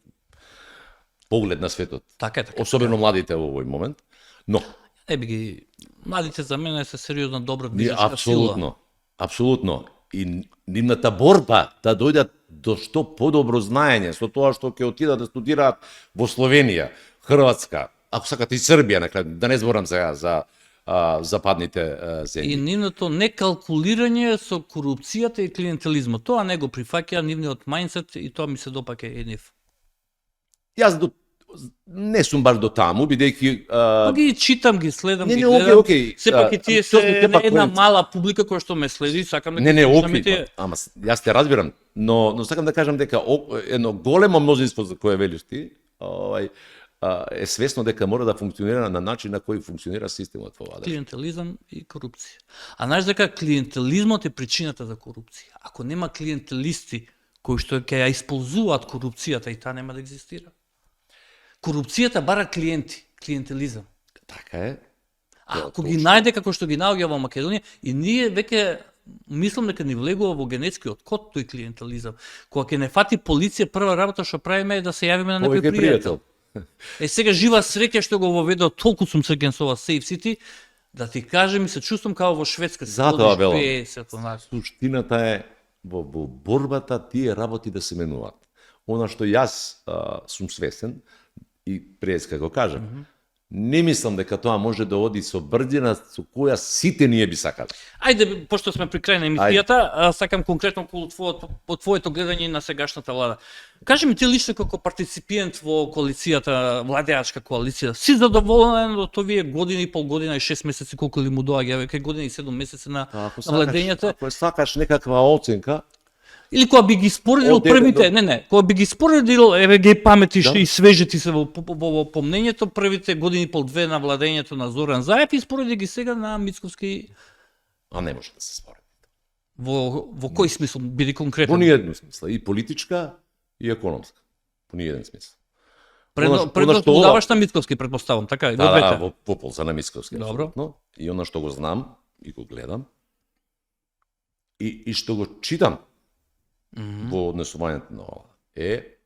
B: поглед на светот.
A: Така е, така.
B: Особено младите во овој момент. Но,
A: Не би ги младите за мене се сериозна добра
B: ние
A: движечка сила.
B: апсолутно. И нивната борба да дојдат до што подобро знаење со тоа што ќе отидат да студираат во Словенија, Хрватска, ако сакате и Србија, на крај, да не зборам сега за западните земји.
A: И нивното некалкулирање со корупцијата и клиентелизмот. Тоа не го прифаќа нивниот мајндсет и тоа ми се допаѓа и нив.
B: Јас не сум баш до таму, бидејќи
A: Па ги читам, ги следам,
B: не,
A: ги
B: не,
A: гледам.
B: окей,
A: Сепак и тие се
B: сепак
A: една
B: кој-
A: мала публика која што ме следи, сакам да
B: не,
A: ги слушам и
B: окей,
A: тие.
B: ама јас те разбирам, но сакам да кажам дека едно големо мнозинство за кое велиш ти, е свесно дека мора да функционира на начин на кој функционира системот во оваа држава.
A: Клиентелизам и корупција. А знаеш дека клиентелизмот е причината за корупција. Ако нема клиентелисти кои што ќе ја исползуваат корупцијата, и таа нема да екзистира. Корупцијата бара клиенти, клиентелизам.
B: Така е.
A: А ако ги најде како што ги наоѓа во Македонија, и ние веќе мислам дека ни влегува во генетскиот код тој клиентелизам. Кога ќе не фати полиција, прва работа што правиме е да се јавиме на некој
B: Повеќе
A: пријател.
B: пријател.
A: Сега жива среќа што го воведо, толку сум среќен со ова Safe City, да ти кажем и се чувствам као во Шведска.
B: Затоа, велам.
A: 50 онака.
B: Суштината е во борбата тие работи да се менуваат. Она што јас сум свесен и пред како кажам, не мислам дека тоа може да оди со брзина со која сите ние би сакале.
A: Ајде, пошто сме при крај на емисијата, сакам конкретно околу твоето гледање на сегашната влада. Кажи ми ти лично како партиципиент во коалицијата, владеачка коалиција, си задоволен од овие година и пол година и 6 месеци колку ли му доаѓа, веќе година и 7 месеци на владењето?
B: Ако сакаш некаква оценка,
A: Или кога би ги споредил
B: Од девет
A: првите,
B: до-
A: кога би ги споредил, еве ги паметиш
B: Да.
A: и свежети се во помнењето првите години и пол две на владењето на Зоран Заев и спореди ги сега на Мицковски
B: а не може да се спори.
A: во кој смисол, биди
B: Во
A: конкретен?
B: ниедно смисла, и политичка и економска. Во ниеден смисол.
A: Предност
B: што
A: му
B: ова-
A: даваш на Мицковски, предпоставам, така, и во
B: Да,
A: двете.
B: во полза на Мицковски.
A: Добро.
B: апсолутно. И она што го знам и го гледам и што го читам во однесувањето на ова е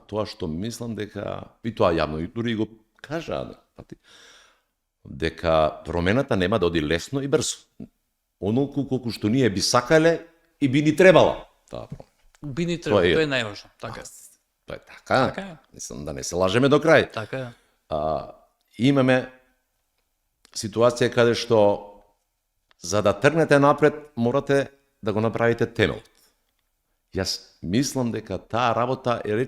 B: тоа што мислам дека и тоа јавно и дури го кажа пати дека промената нема да оди лесно и брзо. Онолку колку што ние би сакале и би ни требала таа промена.
A: Би ни треба,
B: Тоа е.
A: тоа е најважно, така е.
B: Тоа е така.
A: Така е.
B: Мислам да не се лажеме до крај.
A: Така е.
B: Имаме ситуација каде што за да тргнете напред морате да го направите темелот. Јас мислам дека таа работа е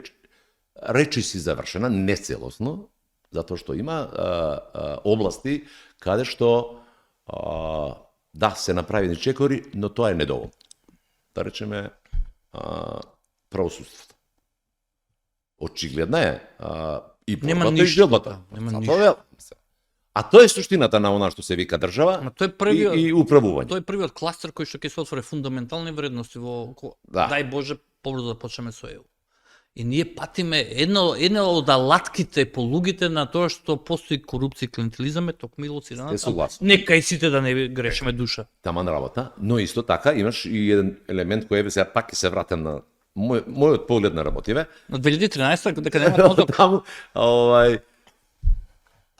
B: речиси завршена, не целосно, затоа што има области каде што да се направени чекори, но тоа е недоволно. Да речеме правосудството. Очигледна е и
A: Нема
B: борбата и
A: ништо,
B: желбата.
A: нема
B: Затоа
A: ништо.
B: велам. А тоа е суштината на она што се вика држава
A: Ама тој е првиот,
B: и управување.
A: тој е првиот кластер кој што ќе се отвори фундаментални вредности
B: Да.
A: дај Боже побрзо да почнеме со ЕУ. И ние патиме една од алатките по луѓите на тоа што постои корупција и клиентелизам е токму лоцираната.
B: согласен.
A: Нека и сите да не грешиме душа.
B: Таман работа, но исто така имаш и еден елемент кој еве сега пак ќе се вратам на мојот поглед на работиве.
A: На 2013 дека нема мозок.
B: Таму, ај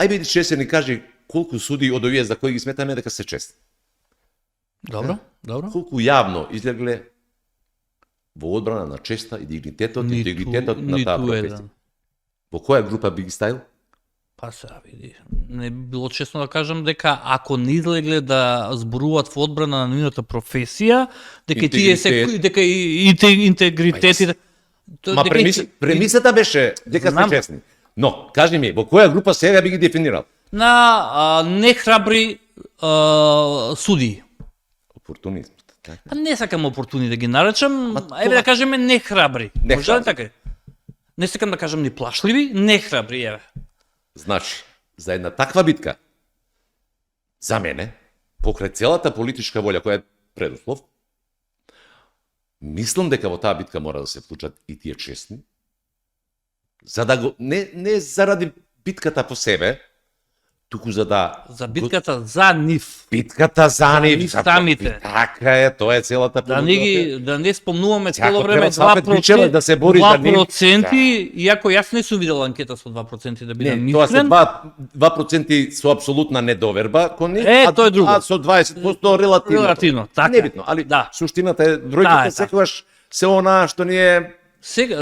B: биди честен и кажи колку суди од овие за кои ги сметаме дека се честни.
A: Добро, добро.
B: Колку јавно излегле во одбрана на честа и дигнитетот и интегритетот на таа
A: ниту
B: професија.
A: еден.
B: Во која група би ги ставил?
A: Па сега види. Не би било честно да кажам дека ако не излегле да зборуваат во одбрана на нивната професија, дека тие се
B: Интегритет.
A: дека и интегритет
B: Ма премисата беше дека
A: Знам.
B: се честни. Но, кажи ми, во која група сега би ги дефинирал?
A: на нехрабри судии.
B: Опортунизм. Така.
A: Па не сакам опортуни да ги наречам, еве да кажеме нехрабри.
B: Нехрабри.
A: Може ли така? Не сакам да кажам ни плашливи, нехрабри, еве.
B: Значи, за една таква битка, за мене, покрај целата политичка волја која е предуслов, мислам дека во таа битка мора да се вклучат и тие честни, за да го не заради битката по себе, туку за да
A: За битката за нив.
B: битката за нив,
A: нив самите.
B: Така е, тоа е целата
A: Да не спомнуваме
B: Сјако
A: цело време
B: треба Сапет Мичеле
A: 2%,
B: да се бори за нив.
A: 2%, иако јас не сум видел анкета со 2% да бидам
B: Не, тоа се
A: искрен.
B: 2% со апсолутна недоверба кон нив,
A: Тоа е друго.
B: а со 20% релативно.
A: Релативно, така.
B: Небитно, али
A: Да.
B: суштината е
A: Да,
B: бројките
A: е,
B: секогаш се она што ни е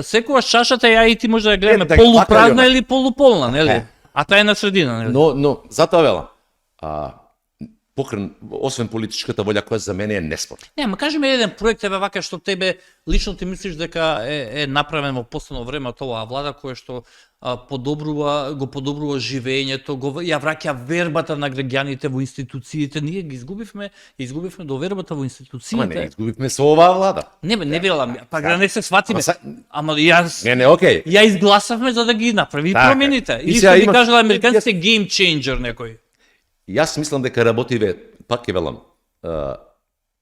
A: Секогаш чашата ја и ти може да ја гледаме
B: така,
A: полупразна
B: така,
A: или полуполна, нели?
B: Е.
A: А таа е на средина, нели?
B: но затоа велам. Освен политичката волја која за мене е неспорна.
A: Не, ма кажи ми еден проект еве вака што тебе лично ти мислиш дека е направен во последно време од оваа влада која што го подобрува живењето, ја враќа вербата на граѓаните во институциите. Ние ги изгубивме довербата во
B: Ама не,
A: институциите.
B: изгубивме со оваа влада.
A: Не, велам, па да не се сватиме.
B: Ама
A: Ама јас
B: Не, окей.
A: ја изгласавме за да ги направи
B: Така.
A: промените.
B: И
A: И
B: сега
A: што би
B: имаш-
A: кажал американците game changer некој.
B: Јас мислам дека работиве, пак ќе велам,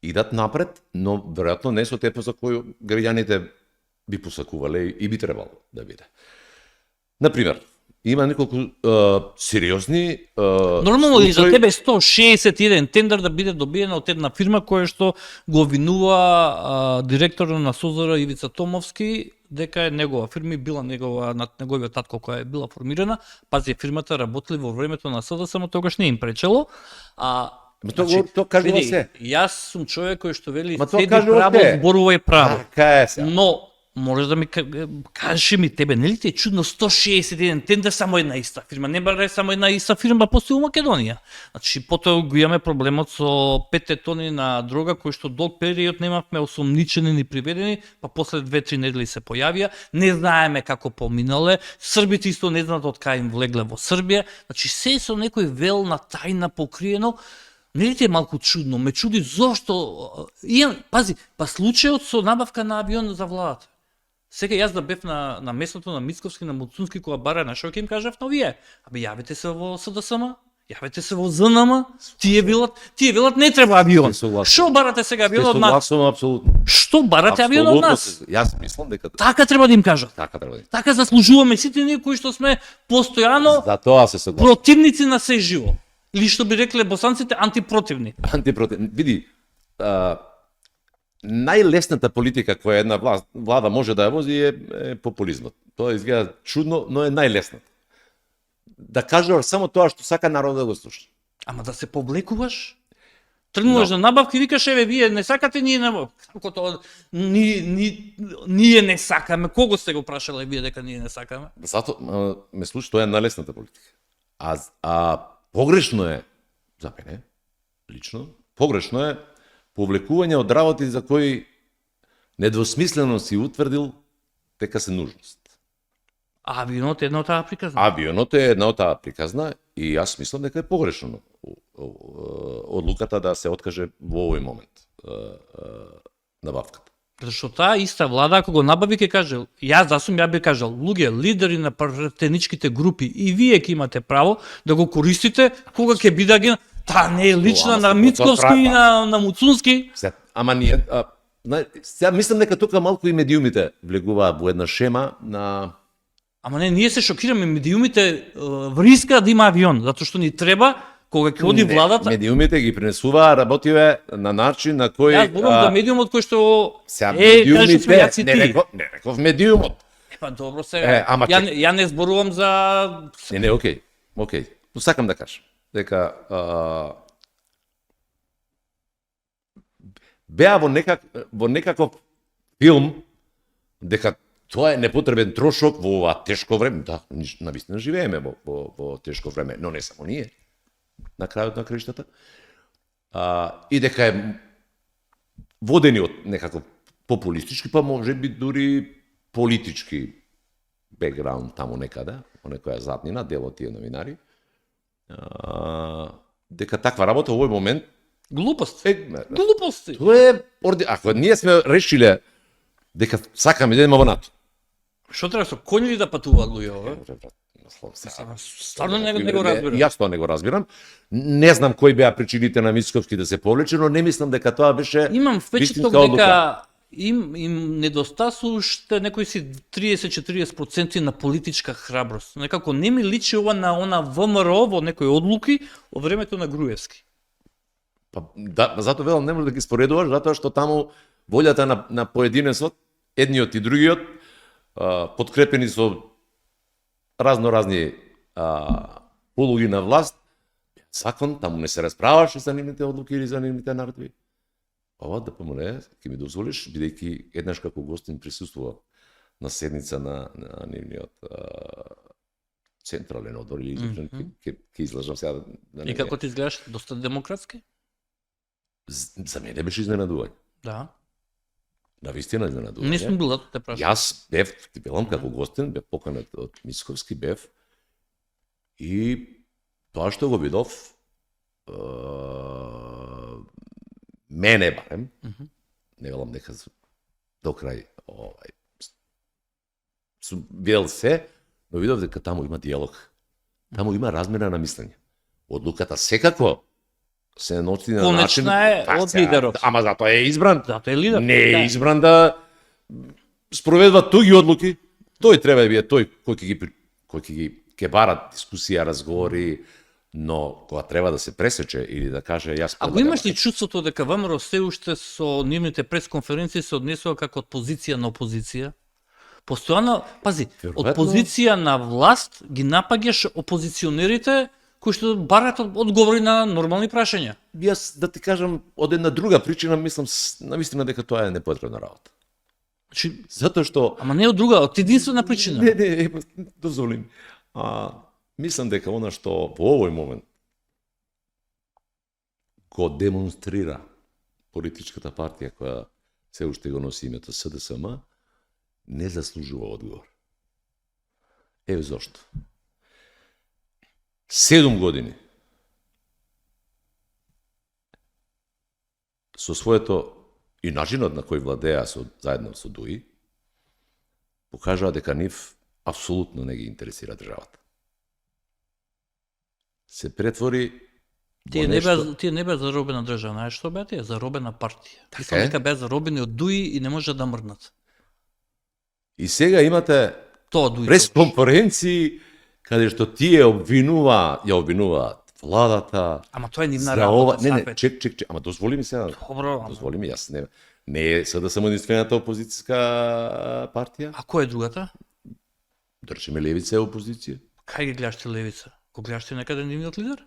B: идат напред, но веројатно не со темпо за кој граѓаните би посакувале и би требало да биде. Например, има неколку сериозни
A: Нормално ли за
B: случаи-
A: тебе 161 тендер да биде добиен од една фирма која што го обвинува директорот на СОЗР Ивица Томовски дека е негова фирма и била над неговиот татко која е била формирана. Пази, фирмата работели во времето на СДС, само тогаш не им пречело.
B: Тоа кажува
A: види,
B: се.
A: Јас сум човек кој што вели
B: Ма тоа
A: седи
B: кажува
A: право,
B: се.
A: зборува и право.
B: Така е се.
A: Но можеш да ми кажеш ми тебе, нели ти е чудно 161 тендер само една иста фирма, не баре само една иста фирма постои во Македонија. Значи потоа го имаме проблемот со 5 тони на дрога кои што долг период немавме осомничени ни приведени, па после 2-3 недели се појавија, не знаеме како поминале, србите исто не знаат од кај им влегле во Србија, значи се со некој вел на тајна покриено. Нели ти е малку чудно? Ме чуди зошто пази, па случајот со набавка на авион за владата. Сега јас да бев на местото на Мицковски, на Муцунски, кога бара на шо ќе им кажав на овие. Абе јавите се во СДСМ, јавите се во ЗНМ, тие велат не треба авион.
B: Се согласувам.
A: Шо барате сега
B: Се
A: авион од нас?
B: согласувам апсолутно.
A: Што барате авион од нас?
B: Јас мислам дека
A: Така треба да им кажат.
B: така треба да.
A: Така заслужуваме сите ние кои што сме постојано
B: За тоа се согласувам.
A: противници на се живо. Или што би рекле босанците антипротивни.
B: Антипротив. Види, најлесната политика која една влада може да ја вози е популизмот. Тоа изгледа чудно, но е најлесната. Да кажеш само тоа што сака народот да го слуша.
A: Ама да се повлекуваш? Тргнуваш на набавки и викаш, еве, вие не сакате, ние не... Како тоа, ние не сакаме. Кого сте го прашале вие дека ние не сакаме?
B: Зато ме слуша, тоа е најлесната политика. А погрешно е, за мене, лично, погрешно е повлекување од работи за кои недвосмислено си утврдил дека се нужност.
A: Авионот е една од таа приказна.
B: Авионот е една од таа приказна и јас мислам дека е погрешно одлуката да се откаже во овој момент набавката.
A: Зашто таа иста влада, ако го набави, ќе каже, ја би кажал, луѓе, лидери на пратеничките групи, и вие ќе имате право да го користите кога ќе биде ги... Таа не е лична на Мицковски и на Муцунски.
B: Ама ние... Сега мислам дека тука малку и медиумите влегуваат во една шема на...
A: Ама не, ние се шокираме, медиумите вриска да има авион, затоа што ни треба, кога ќе оди владата...
B: Медиумите ги пренесуваа работиве на начин на кој...
A: Јас зборувам за медиумот кој што
B: медиумите,
A: кажи јас и ти.
B: не реков медиумот.
A: Па добро сега.
B: ама
A: Ја не зборувам за...
B: Не, окей. Но сакам да кажам дека беа во некаков филм дека тоа е непотребен трошок во ова тешко време. Да, навистина живееме во тешко време, но не само ние. На крајот на краиштата. И дека е водени од некаков популистички, па може би дури политички бекграунд таму некаде, во некоја заднина, дел од тие новинари. Дека таква работа во овој момент
A: Глупости. Глупости.
B: тоа е ако ние сме решиле дека сакаме да идеме во НАТО.
A: Што треба со коњи да патуваат луѓе, Стварно не го разбирам.
B: Јас тоа не го разбирам. Не знам кои беа причините на Мицковски да се повлече, но не мислам дека тоа беше
A: Имам впечаток
B: вистинска одлука.
A: дека им недостасува уште некои си 30-40% на политичка храброст. Некако не ми личи ова на она ВМРО во некои одлуки во времето на Груевски.
B: Па, да, затоа велам не може да ги споредуваш, затоа што таму волјата на поединецот, едниот и другиот, подкрепени со разни полуги на власт, закон, таму не се расправаше за нивните одлуки или за нивните наредби. Ова да помоле, ќе ми дозволиш, бидејќи еднаш како гостин присуствува на седница на нивниот централен одбор или излажен, ќе излажам сега.
A: И како ти изгледаш, доста демократски?
B: За мене беше изненадување.
A: Да.
B: Навистина изненадување.
A: Не сум бил да те прашам.
B: Јас бев, ти велам како гостин, бев поканет од Мицковски, бев и тоа што го видов, мене барем, не велам дека до крај, сум видел се, но видов дека таму има диалог. Таму има размера на мислење. Одлуката секако се носи на начин...
A: Конечна е од лидерот.
B: Ама затоа е избран.
A: Затоа е лидер.
B: Не е избран да спроведува туги одлуки. Тој треба да биде тој кој ќе бара дискусија, разговори, но кога треба да се пресече или да каже јас
A: Ако имаш ли чувството дека ВМРО се уште со нивните пресконференции се однесува како од позиција на опозиција? Постојано, пази, од позиција на власт ги напаѓаш опозиционерите кои што барат одговори на нормални прашања.
B: Јас да ти кажам од една друга причина мислам навистина дека тоа е непотребна работа.
A: Значи,
B: Затоа што
A: ама не од друга, од единствена причина.
B: Не, дозволим. Мислам дека она што во овој момент го демонстрира политичката партија која се уште го носи името СДСМ, не заслужува одговор. Еве зошто. 7 години со своето и начинот на кој владеа заедно со ДУИ, покажаа дека нив апсолутно не ги интересира државата. Се претвори
A: Тие не беа заробена држава, знаеш што беа тие? Заробена партија. Мислам дека беа заробени од ДУИ и не може да мрднат.
B: И сега имате
A: Тоа ДУИ.
B: пресконференции каде што тие ја обвинуваат владата.
A: Ама тоа е нивна
B: за ова.
A: работа.
B: Не, чек, ама дозволи ми сега.
A: Добро.
B: Дозволи ми, јас не е СДСМ единствената опозицијска партија.
A: А која е другата?
B: Држиме левица е опозиција.
A: Кај ги гледаш ти левица? Го гледаш ти некаде нивниот лидер?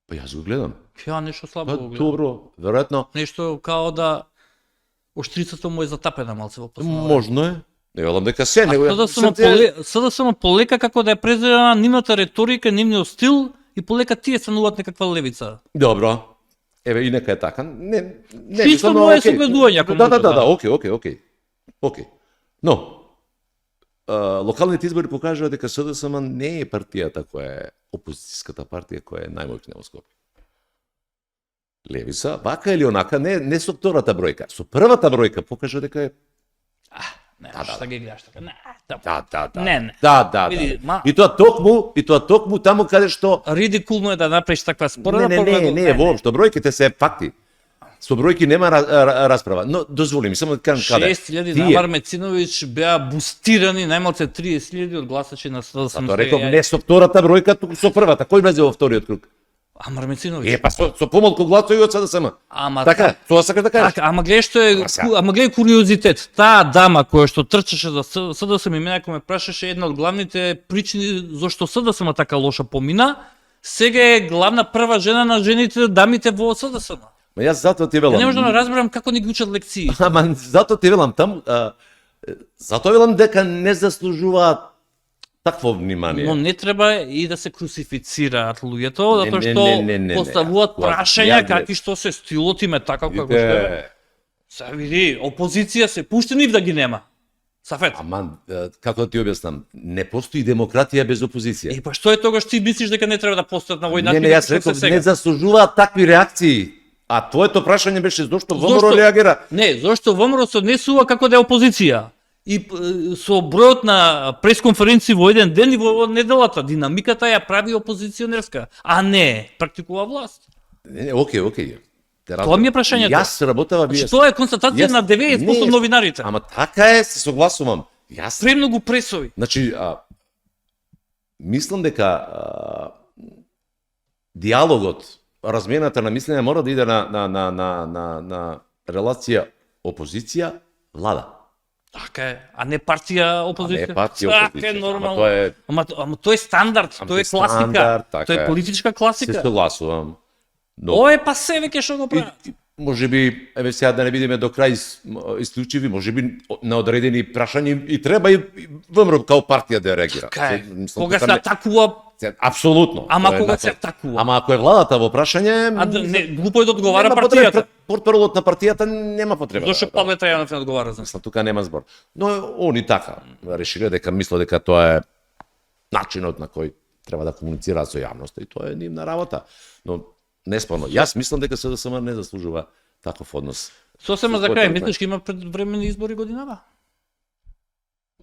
B: Па јас го гледам.
A: Ја нешто слабо
B: Па
A: го гледам.
B: добро, веројатно.
A: Нешто као да Оштрицата му е затапена малце во последно време.
B: Можно е. Не велам дека се, него
A: СДСМ полека како да е презирана нивната реторика, нивниот стил и полека тие стануваат некаква левица.
B: Добро. Еве и нека е така. Не
A: Чисто
B: мислам,
A: мое
B: окей.
A: согледување, ако може,
B: Да, окей. Но локалните избори покажаа дека СДСМ не е партијата која е опозицијската партија која е најмоćна во Скопје. Левица, вака или онака, не со втората бројка, со првата бројка покажа дека е
A: Не, што ги гледаш така. Не,
B: Да.
A: Не.
B: Да.
A: Види,
B: И тоа токму таму каде што
A: Ридикулно е да направиш таква спореда.
B: Не, воопшто, бројките се факти. Со бројки нема расправа. Но дозволи ми само да кажам каде.
A: 6.000 на Амар Мециновиќ беа бустирани, најмалце 30.000 од гласачи на СДСМ.
B: Тоа реков не со втората бројка, туку со првата. Кој влезе во вториот круг?
A: Амар Мециновиќ.
B: Па со помалку гласови од СДСМ.
A: Ама
B: Така, тоа сакаш да кажеш.
A: Ама гледај што е, ама гледај куриозитет. Таа дама која што трчаше за СДСМ и мене ако ме прашаше една од главните причини зошто СДСМ така лоша помина, сега е главна прва жена на жените дамите во СДСМ.
B: Ма јас затоа ти велам.
A: Не можам да разберам како не ги учат лекции.
B: Ама затоа ти велам таму, затоа велам дека не заслужуваат такво внимание.
A: Но не треба и да се крусифицираат луѓето, затоа што поставуваат прашања какви што се стилот им е така како што е. Се види, опозиција се пушти нив да ги нема. Сафет.
B: Ама, како да ти објаснам, не постои демократија без опозиција.
A: Па што е тогаш ти мислиш дека не треба да постојат на овој начин?
B: Не, јас реков, не заслужуваат такви реакции. А твоето прашање беше зошто ВМРО реагира?
A: Не, зошто ВМРО се однесува како да е опозиција. и со бројот на пресконференции во еден ден и во неделата, динамиката ја прави опозиционерска, а не практикува власт.
B: Не, окей.
A: Тоа ми е прашањето.
B: Јас работава
A: Значи, тоа е констатација на 90% новинарите.
B: Ама така е, се согласувам. Јас
A: Премногу пресови.
B: Значи, мислам дека диалогот, размената на мислење мора да иде на релација опозиција влада.
A: Така е, а не партија опозиција.
B: А не партија
A: Така
B: опозиција.
A: е нормално.
B: Ама тоа е
A: Ама тоа е стандард, тоа е класика.
B: стандард, така
A: Тоа е
B: е.
A: политичка
B: се
A: класика.
B: согласувам. Но
A: Ова е пасе веќе што го прават.
B: може би, еве сега да не бидеме до крај исклучиви, може би на одредени прашања и треба и ВМРО као партија да реагира.
A: Така е.
B: Мислам,
A: Кога
B: тука
A: се
B: не-
A: атакува,
B: Апсолутно.
A: ама
B: Тоа е
A: кога
B: на-
A: се атакува.
B: Ама ако е владата во прашање,
A: Не, глупо е да одговара
B: нема потреба,
A: партијата.
B: портпаролот на партијата нема потреба.
A: Зошто
B: да-
A: Павле Трајанов не одговара за
B: Мислам, тука нема збор. Но они така решиле дека мисле дека тоа е начинот на кој треба да комуницираат со јавноста и тоа е нивна работа. Но неспорно, јас мислам дека СДСМ не заслужува таков однос.
A: Сосема
B: Со
A: за
B: својот
A: крај,
B: партнер.
A: мислиш ќе има предвремени избори годинава?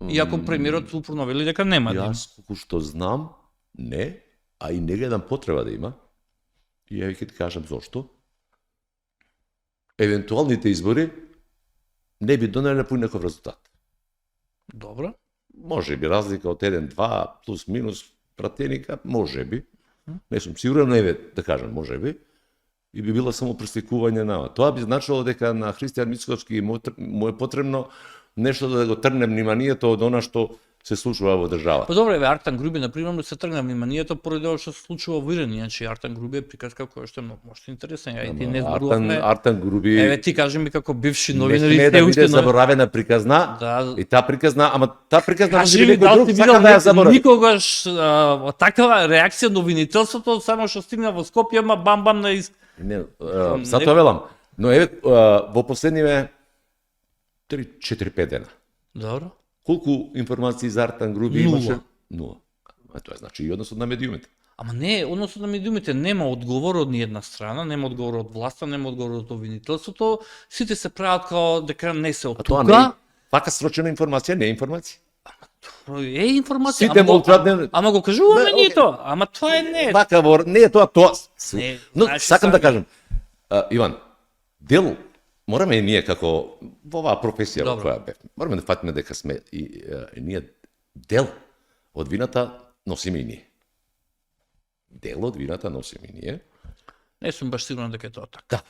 A: Иако премиерот упорно вели дека нема да има.
B: Јас колку што знам, не, а и не гледам потреба да има. И ја ќе ти кажам зошто. Евентуалните избори не би донеле поинаков резултат.
A: Добро.
B: Може би разлика од 1-2 плюс минус пратеника, може би. Не сум сигурен, не да кажам, може би. И би било само пресликување на тоа. Би значило дека на Христијан Мицковски му е потребно нешто да го трне вниманието од она што се случува во држава.
A: Па добро, еве Артан Груби на пример се тргна вниманието поради ова што се случува во Иран, иначе Артан Груби е приказка која што е многу можда интересна. Ја и ти не зборувавме.
B: Артан Груби
A: Еве ти кажи ми како бивши
B: не
A: новинари
B: сме да биде
A: нови-
B: заборавена приказна.
A: Да.
B: И таа приказна, ама таа приказна може
A: Кажи
B: би
A: ми
B: некој
A: дали
B: друг
A: си
B: сака
A: видел
B: да ја заборави.
A: никогаш такава реакција на обвинителството, само што стигна во Скопје, ма бам на
B: Не, затоа велам. Но еве во последниве 3-4-5 дена.
A: Добро.
B: Колку информации за Артан Груби
A: Нула.
B: имаше? Нула. А тоа значи и односот на медиумите.
A: Ама не, односно на медиумите нема одговор од ни една страна, нема одговор од власта, нема одговор од обвинителството, сите се прават као дека не се од
B: А тоа не е
A: тука.
B: вака срочена информација, не е информација.
A: Е информација.
B: Сите
A: ама го-
B: молчат,
A: Ама го кажуваме
B: Бе,
A: ние
B: окей.
A: тоа. Ама тоа е не.
B: Вака во не е тоа
A: Не,
B: Но
A: значи
B: сакам да
A: сега-
B: кажам, Иван, дел мораме и ние како во оваа професија во
A: Добро.
B: која бевме, мораме да фатиме дека сме и ние дел од вината носиме и ние. Дел од вината носиме и ние.
A: Не сум баш сигурен дека е тоа така.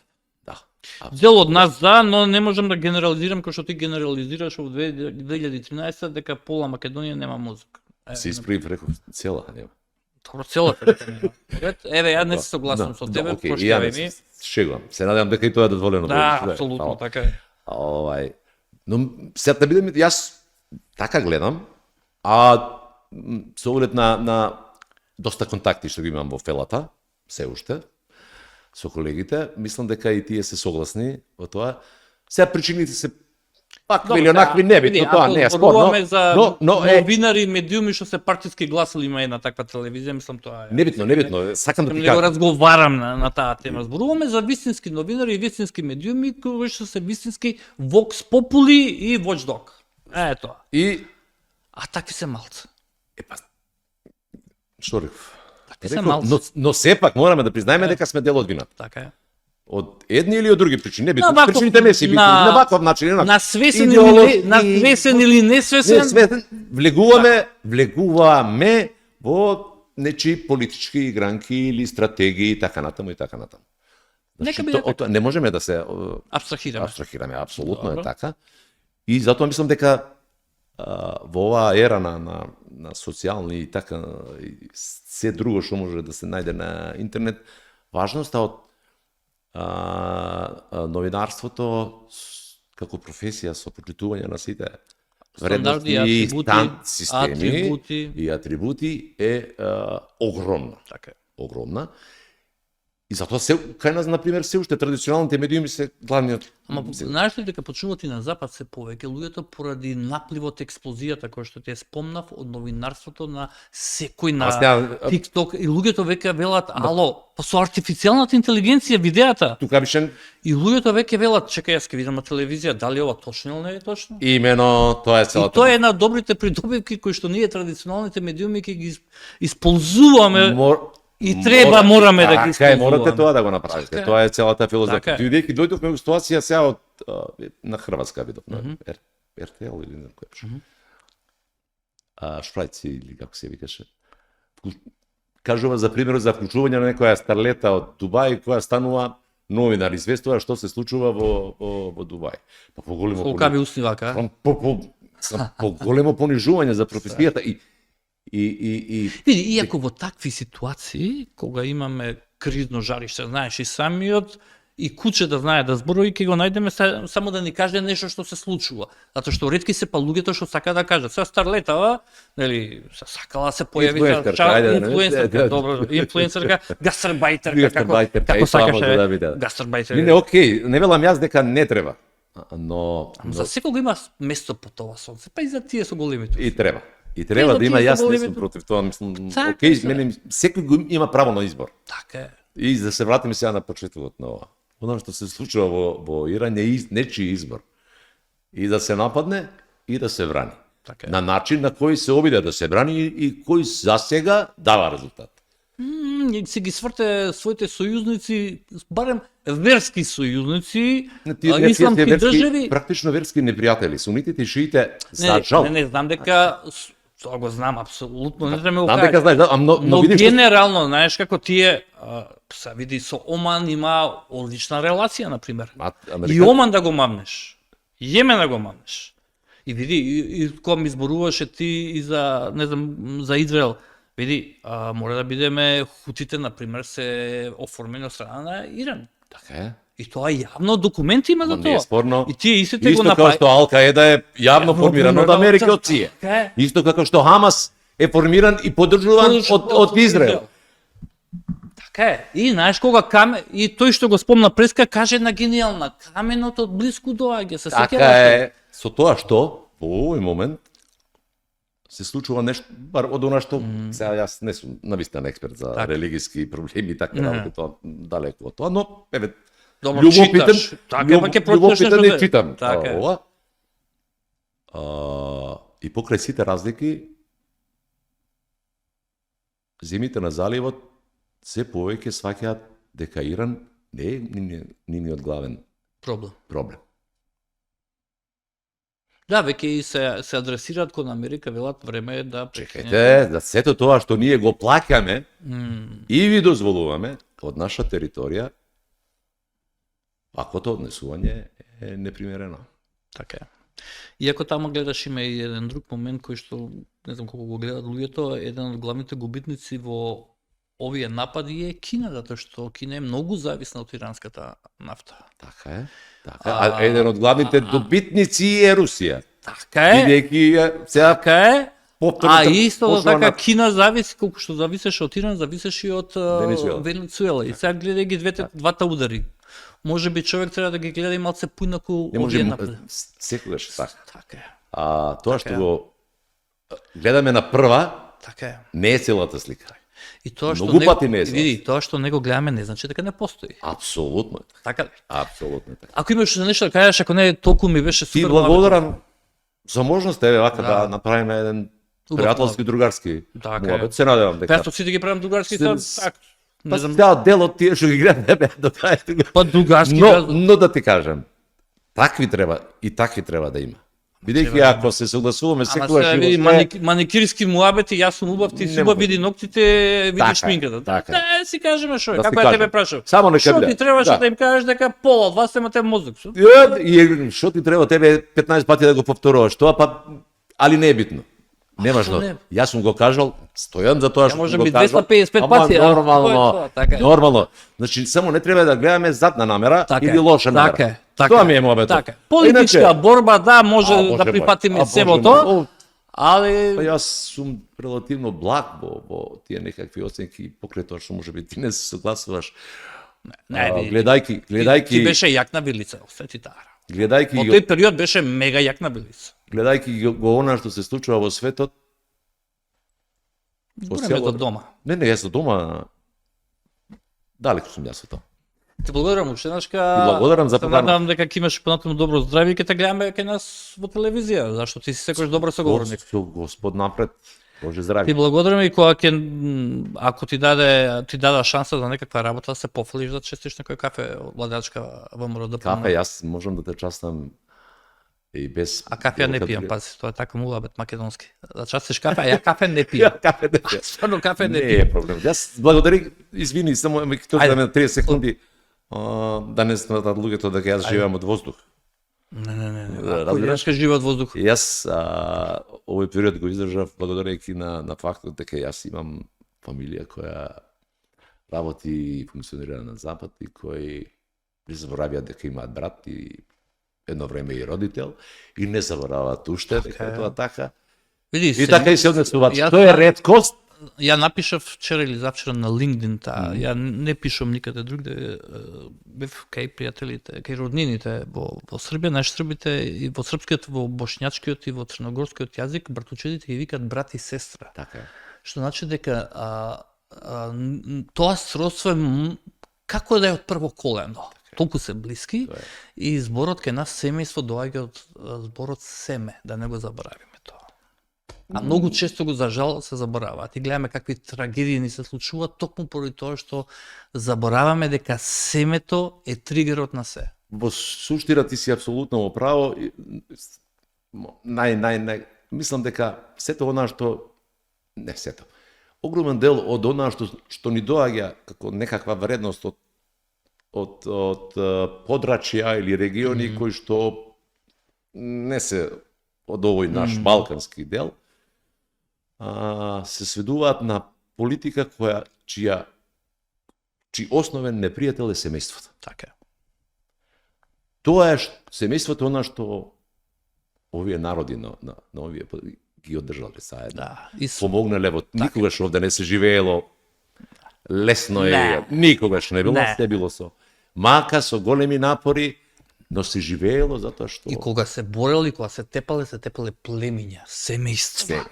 B: Да, да.
A: Дел од нас да, но не можам да генерализирам кој што ти генерализираш во 2013 дека пола Македонија нема мозок.
B: Се исправив, реков, цела нема.
A: Добро, целата дека нема. Еве, ја не се согласам со тебе,
B: окей, и ја
A: проштавај
B: не
A: ми.
B: се шегувам. Се надевам дека и тоа е дозволено.
A: Да,
B: да
A: апсолутно,
B: фала.
A: така е.
B: Но сега да бидеме, јас така гледам, а со оглед на доста контакти што ги имам во фелата, се уште, со колегите, мислам дека и тие се согласни во тоа. Сега причините се вакви или онакви, небитно, тоа не е спорно.
A: Зборуваме за
B: Но
A: новинари, медиуми што се партиски гласали, има една таква телевизија, мислам тоа е.
B: небитно, сакам да ти
A: Не го
B: кажам.
A: разговарам на таа тема. Зборуваме за вистински новинари и вистински медиуми кои што се вистински Vox Populi и Watchdog. Е тоа.
B: И
A: А такви се малце.
B: епа што реков?
A: Такви се
B: Реков,
A: малце.
B: но сепак мораме да признаеме дека сме дел од вината.
A: Така е.
B: Од едни или од други причини, небитно.
A: На ваков-
B: Причините не се битни, на ваков начин,
A: На свесен
B: Идеолошки-
A: или не, на свесен или не свесен.
B: Не, влегуваме во нечи политички игранки или стратегии и така натаму и така натаму.
A: Нека биде така.
B: Не можеме да се
A: Абстрахираме.
B: абстрахираме, апсолутно
A: Добро.
B: е така. И затоа мислам дека во оваа ера на социјални и така и се друго што може да се најде на интернет, важноста од новинарството како професија со почитување на сите
A: Стандарди,
B: вредности и
A: атрибути,
B: системи
A: атрибути.
B: и атрибути е огромна.
A: Така е.
B: Огромна. И затоа кај нас, например, се уште традиционалните медиуми се главниот.
A: Ама знаеш ли дека почнуваат и на запад се повеќе луѓето поради напливот, експлозијата која што те спомнав од новинарството на секој на TikTok и луѓето веќе велат ало, па со артифицијалната интелигенција видеата.
B: Тука беше
A: И луѓето веќе велат, чекај, јас ќе видам на телевизија дали ова точно или не е точно.
B: имено тоа е
A: И
B: целата.
A: тоа е една од добрите придобивки кои што ние традиционалните медиуми ќе ги исползуваме. И мораме да ги
B: Така е,
A: исползуваме.
B: морате тоа да го направите.
A: Така е.
B: Тоа е целата филозофија.
A: Така е.
B: Бидејќи дојдовме во ситуација сега од на Хрватска видов, на РТЛ или не кој беше. Шпрајци или како се викаше. Кажува за пример за вклучување на некоја старлета од Дубај која станува новинар, известува што се случува во Дубај. Па поголемо
A: Колкави усни вака.
B: поголемо понижување за професијата и
A: Види, иако во такви ситуации, кога имаме кризно жариште, знаеш и самиот, и куче да знае да зборои, ќе го најдеме само да ни каже нешто што се случува. Затоа што ретки се па луѓето што сака да кажат. Сега старлетава, нели, сакала се појави инфлуенсерка, добро, инфлуенсерка, гастарбајтерка, како сакаше гастарбајтерка.
B: Не, окей, не велам јас дека не треба. Но
A: За секого има место по тоа сонце, па и за тие со големите.
B: и треба. И треба да има, јас не сум против тоа, мислам, окей, мене секој има право на избор.
A: Така е.
B: И да се вратиме сега на почетокот на ова. Она што се случува во Иран е нечи избор. И да се нападне и да се врани.
A: Така е.
B: На начин на кој се обиде да се брани и кој засега дава резултат.
A: Се ги сврте своите сојузници, барем верски сојузници,
B: Тие
A: исламски држави.
B: практично верски непријатели, сунитите и шиите, за жал.
A: Не, знам дека тоа го знам апсолутно, не треба
B: Знам дека знаеш, но видиш
A: генерално, знаеш како тие се види со Оман има одлична релација на пример. И Оман да го мамнеш. Јемен да го мамнеш. И види, и кога ми зборуваше ти и за, не знам, за Израел, види, мора да бидеме хутите, например, се оформени од страна на Иран.
B: Така е.
A: И тоа јавно документи има за
B: Не е
A: тоа.
B: спорно.
A: И тие истите го
B: Исто како што Ал-Каеда е јавно формиран од Америка и од СИЕ.
A: Така е.
B: Исто како што Хамас е формиран и поддржуван од Израел.
A: Така е. И знаеш кога и тој што го спомна Преска каже една гениална, каменот од блиску доаѓа, се сеќаваш.
B: Така е. Со тоа што во овој момент се случува нешто, бар од она што сега јас не сум навистина експерт за религиски проблеми и така работи, тоа далеко од тоа, но еве
A: Добро, читаш. Така, па ќе прочиташ нешто
B: не читам
A: така е.
B: ова. И покрај сите разлики, земите на заливот се повеќе сваќаат дека Иран не е нивниот главен проблем.
A: Да, веќе и се адресираат кон Америка, велат време е да
B: Чекајте, за сето тоа што ние го плаќаме и ви дозволуваме од наша територија, ваквото однесување е непримерено.
A: Така е. Иако таму гледаш има и еден друг момент кој што не знам колку го гледат луѓето, еден од главните губитници во овие напади е Кина, затоа што Кина е многу зависна од иранската нафта.
B: Така е. Така. А еден од главните добитници е Русија.
A: Така е.
B: Бидејќи сега
A: Така е.
B: повторно
A: исто така Кина зависи, колку што зависеше од Иран, зависеше и од Венецуела. И сега гледај ги двата удари. Може би човек треба да ги гледа и малце поинаку овие напади.
B: Секогаш така.
A: Така е.
B: Тоа што го гледаме на прва,
A: така е.
B: Не е целата слика.
A: И тоа што
B: Многу пати не е целата.
A: Види, тоа што него гледаме не значи дека не постои.
B: Апсолутно.
A: Така.
B: Апсолутно така.
A: Ако имаш нешто да кажеш, ако не толку ми беше супер.
B: Ти благодарам за можноста еве вака да направиме еден пријателски другарски муабет. Се надевам дека.
A: Песто сите ги правам другарски така.
B: Не знам. Па дел од тие што ги гледам не беа до крај тука.
A: Па другарски.
B: Но да ти кажам, такви треба да има. Бидејќи ако се согласуваме секогаш
A: види маникирски муабети, јас сум убав, ти си убав, види ноктите, види шминката. Да, си кажеме што е, како ја тебе прашав.
B: Само нека
A: што ти требаше да им кажеш дека пола од вас имате мозок.
B: И што ти треба тебе 15 пати да го повторуваш тоа, па али не е битно. Не важно. Јас сум го кажал, стојам за тоа што
A: може
B: го
A: би
B: кажал.
A: 255 пати.
B: Нормално. Значи само не треба да гледаме задна намера или лоша намера. Тоа ми е муабетот.
A: Политичка борба, да, може да припатиме себото, Ali,
B: Па јас сум релативно благ во тие некакви оценки, покрај тоа што можеби ти не се согласуваш. Гледајќи
A: ти беше јак на вилица, се ти тара. Во
B: гледајќи
A: тој период беше мега јак на вилица.
B: го она што се случува во светот.
A: Збораме до дома.
B: Не, јас до дома далеку сум јас од тоа.
A: Ти благодарам, Ушенашка.
B: Ти благодарам за поканата.
A: Надам дека ќе имаш понатаму добро здравје и ќе те гледаме кај нас во телевизија, зашто ти си секојаш добар соговорник.
B: Господ напред, Боже здравје.
A: Ти благодарам и кога ако ти даде шанса за некаква работа, да се пофалиш да честиш некој кафе владачка ВМРО да
B: Кафе, јас можам да те частам и без...
A: А кафе ја не пијам, пази, тоа е така муабет македонски. Да частиш кафе, а ја кафе не пијам.
B: Кафе не пијам.
A: Стварно кафе не
B: Не
A: пијам.
B: е проблем. Јас благодари, извини, само ме тоа
A: Ајде.
B: да ме 30 секунди. Да не сметат луѓето дека јас живеам од воздух.
A: Не.
B: Да,
A: Ако
B: разбираш?
A: јас живеат воздух.
B: Јас овој период го издржав благодарејќи на фактот дека јас имам фамилија која работи и функционира на Запад и кои не заборавија дека имаат брат и едно време и родител и не забораваат уште дека е тоа така.
A: Види,
B: И така и се однесуваат.
A: Јас
B: Тоа е реткост.
A: Ја напишав вчера или завчера на LinkedIn, ја не пишам никаде другде, бев кај пријателите, кај роднините во Србија, наши србите и во српскиот, во бошњачкиот и во црногорскиот јазик, братучедите ги викаат брат и сестра.
B: Така е.
A: Што значи дека тоа сродство е како да е од прво колено. Толку се блиски и зборот кај нас семејство доаѓа од зборот семе, да не го заборавиме тоа. А многу често го за жал се забораваат и гледаме какви трагедии ни се случуваат токму поради тоа што забораваме дека семето е тригерот на се.
B: Во суштина ти си апсолутно во право. Мислам дека сето она што не сето. Огромен дел од она што ни доаѓа како некаква вредност од подрачја или региони кои што не се од овој наш балкански дел, се сведуваат на политика чиј основен непријател е семејството.
A: Така е.
B: Тоа е семејството она што овие народи на овие ги одржале заедно.
A: Да.
B: Помогнале во никогаш овде не се живеело лесно е, никогаш не било, се било со мака, со големи напори, но се живеело затоа што
A: И кога се борели, кога се тепале племиња, семејства.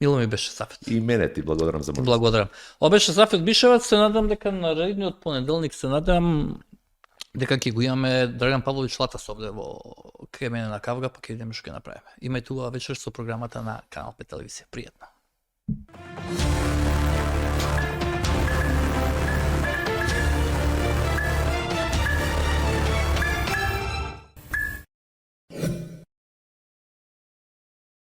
A: Мило ми беше Сафет.
B: И мене ти благодарам за можност.
A: Благодарам. Ова беше Сафет Бишеваc, се надам дека на наредниот понеделник се надам дека ќе го имаме Драган Павлович Латас овде во кај мене на Кавга, па ќе видиме што ќе направиме. Имајте убава вечер со програмата на Канал 5 телевизија. Пријатно.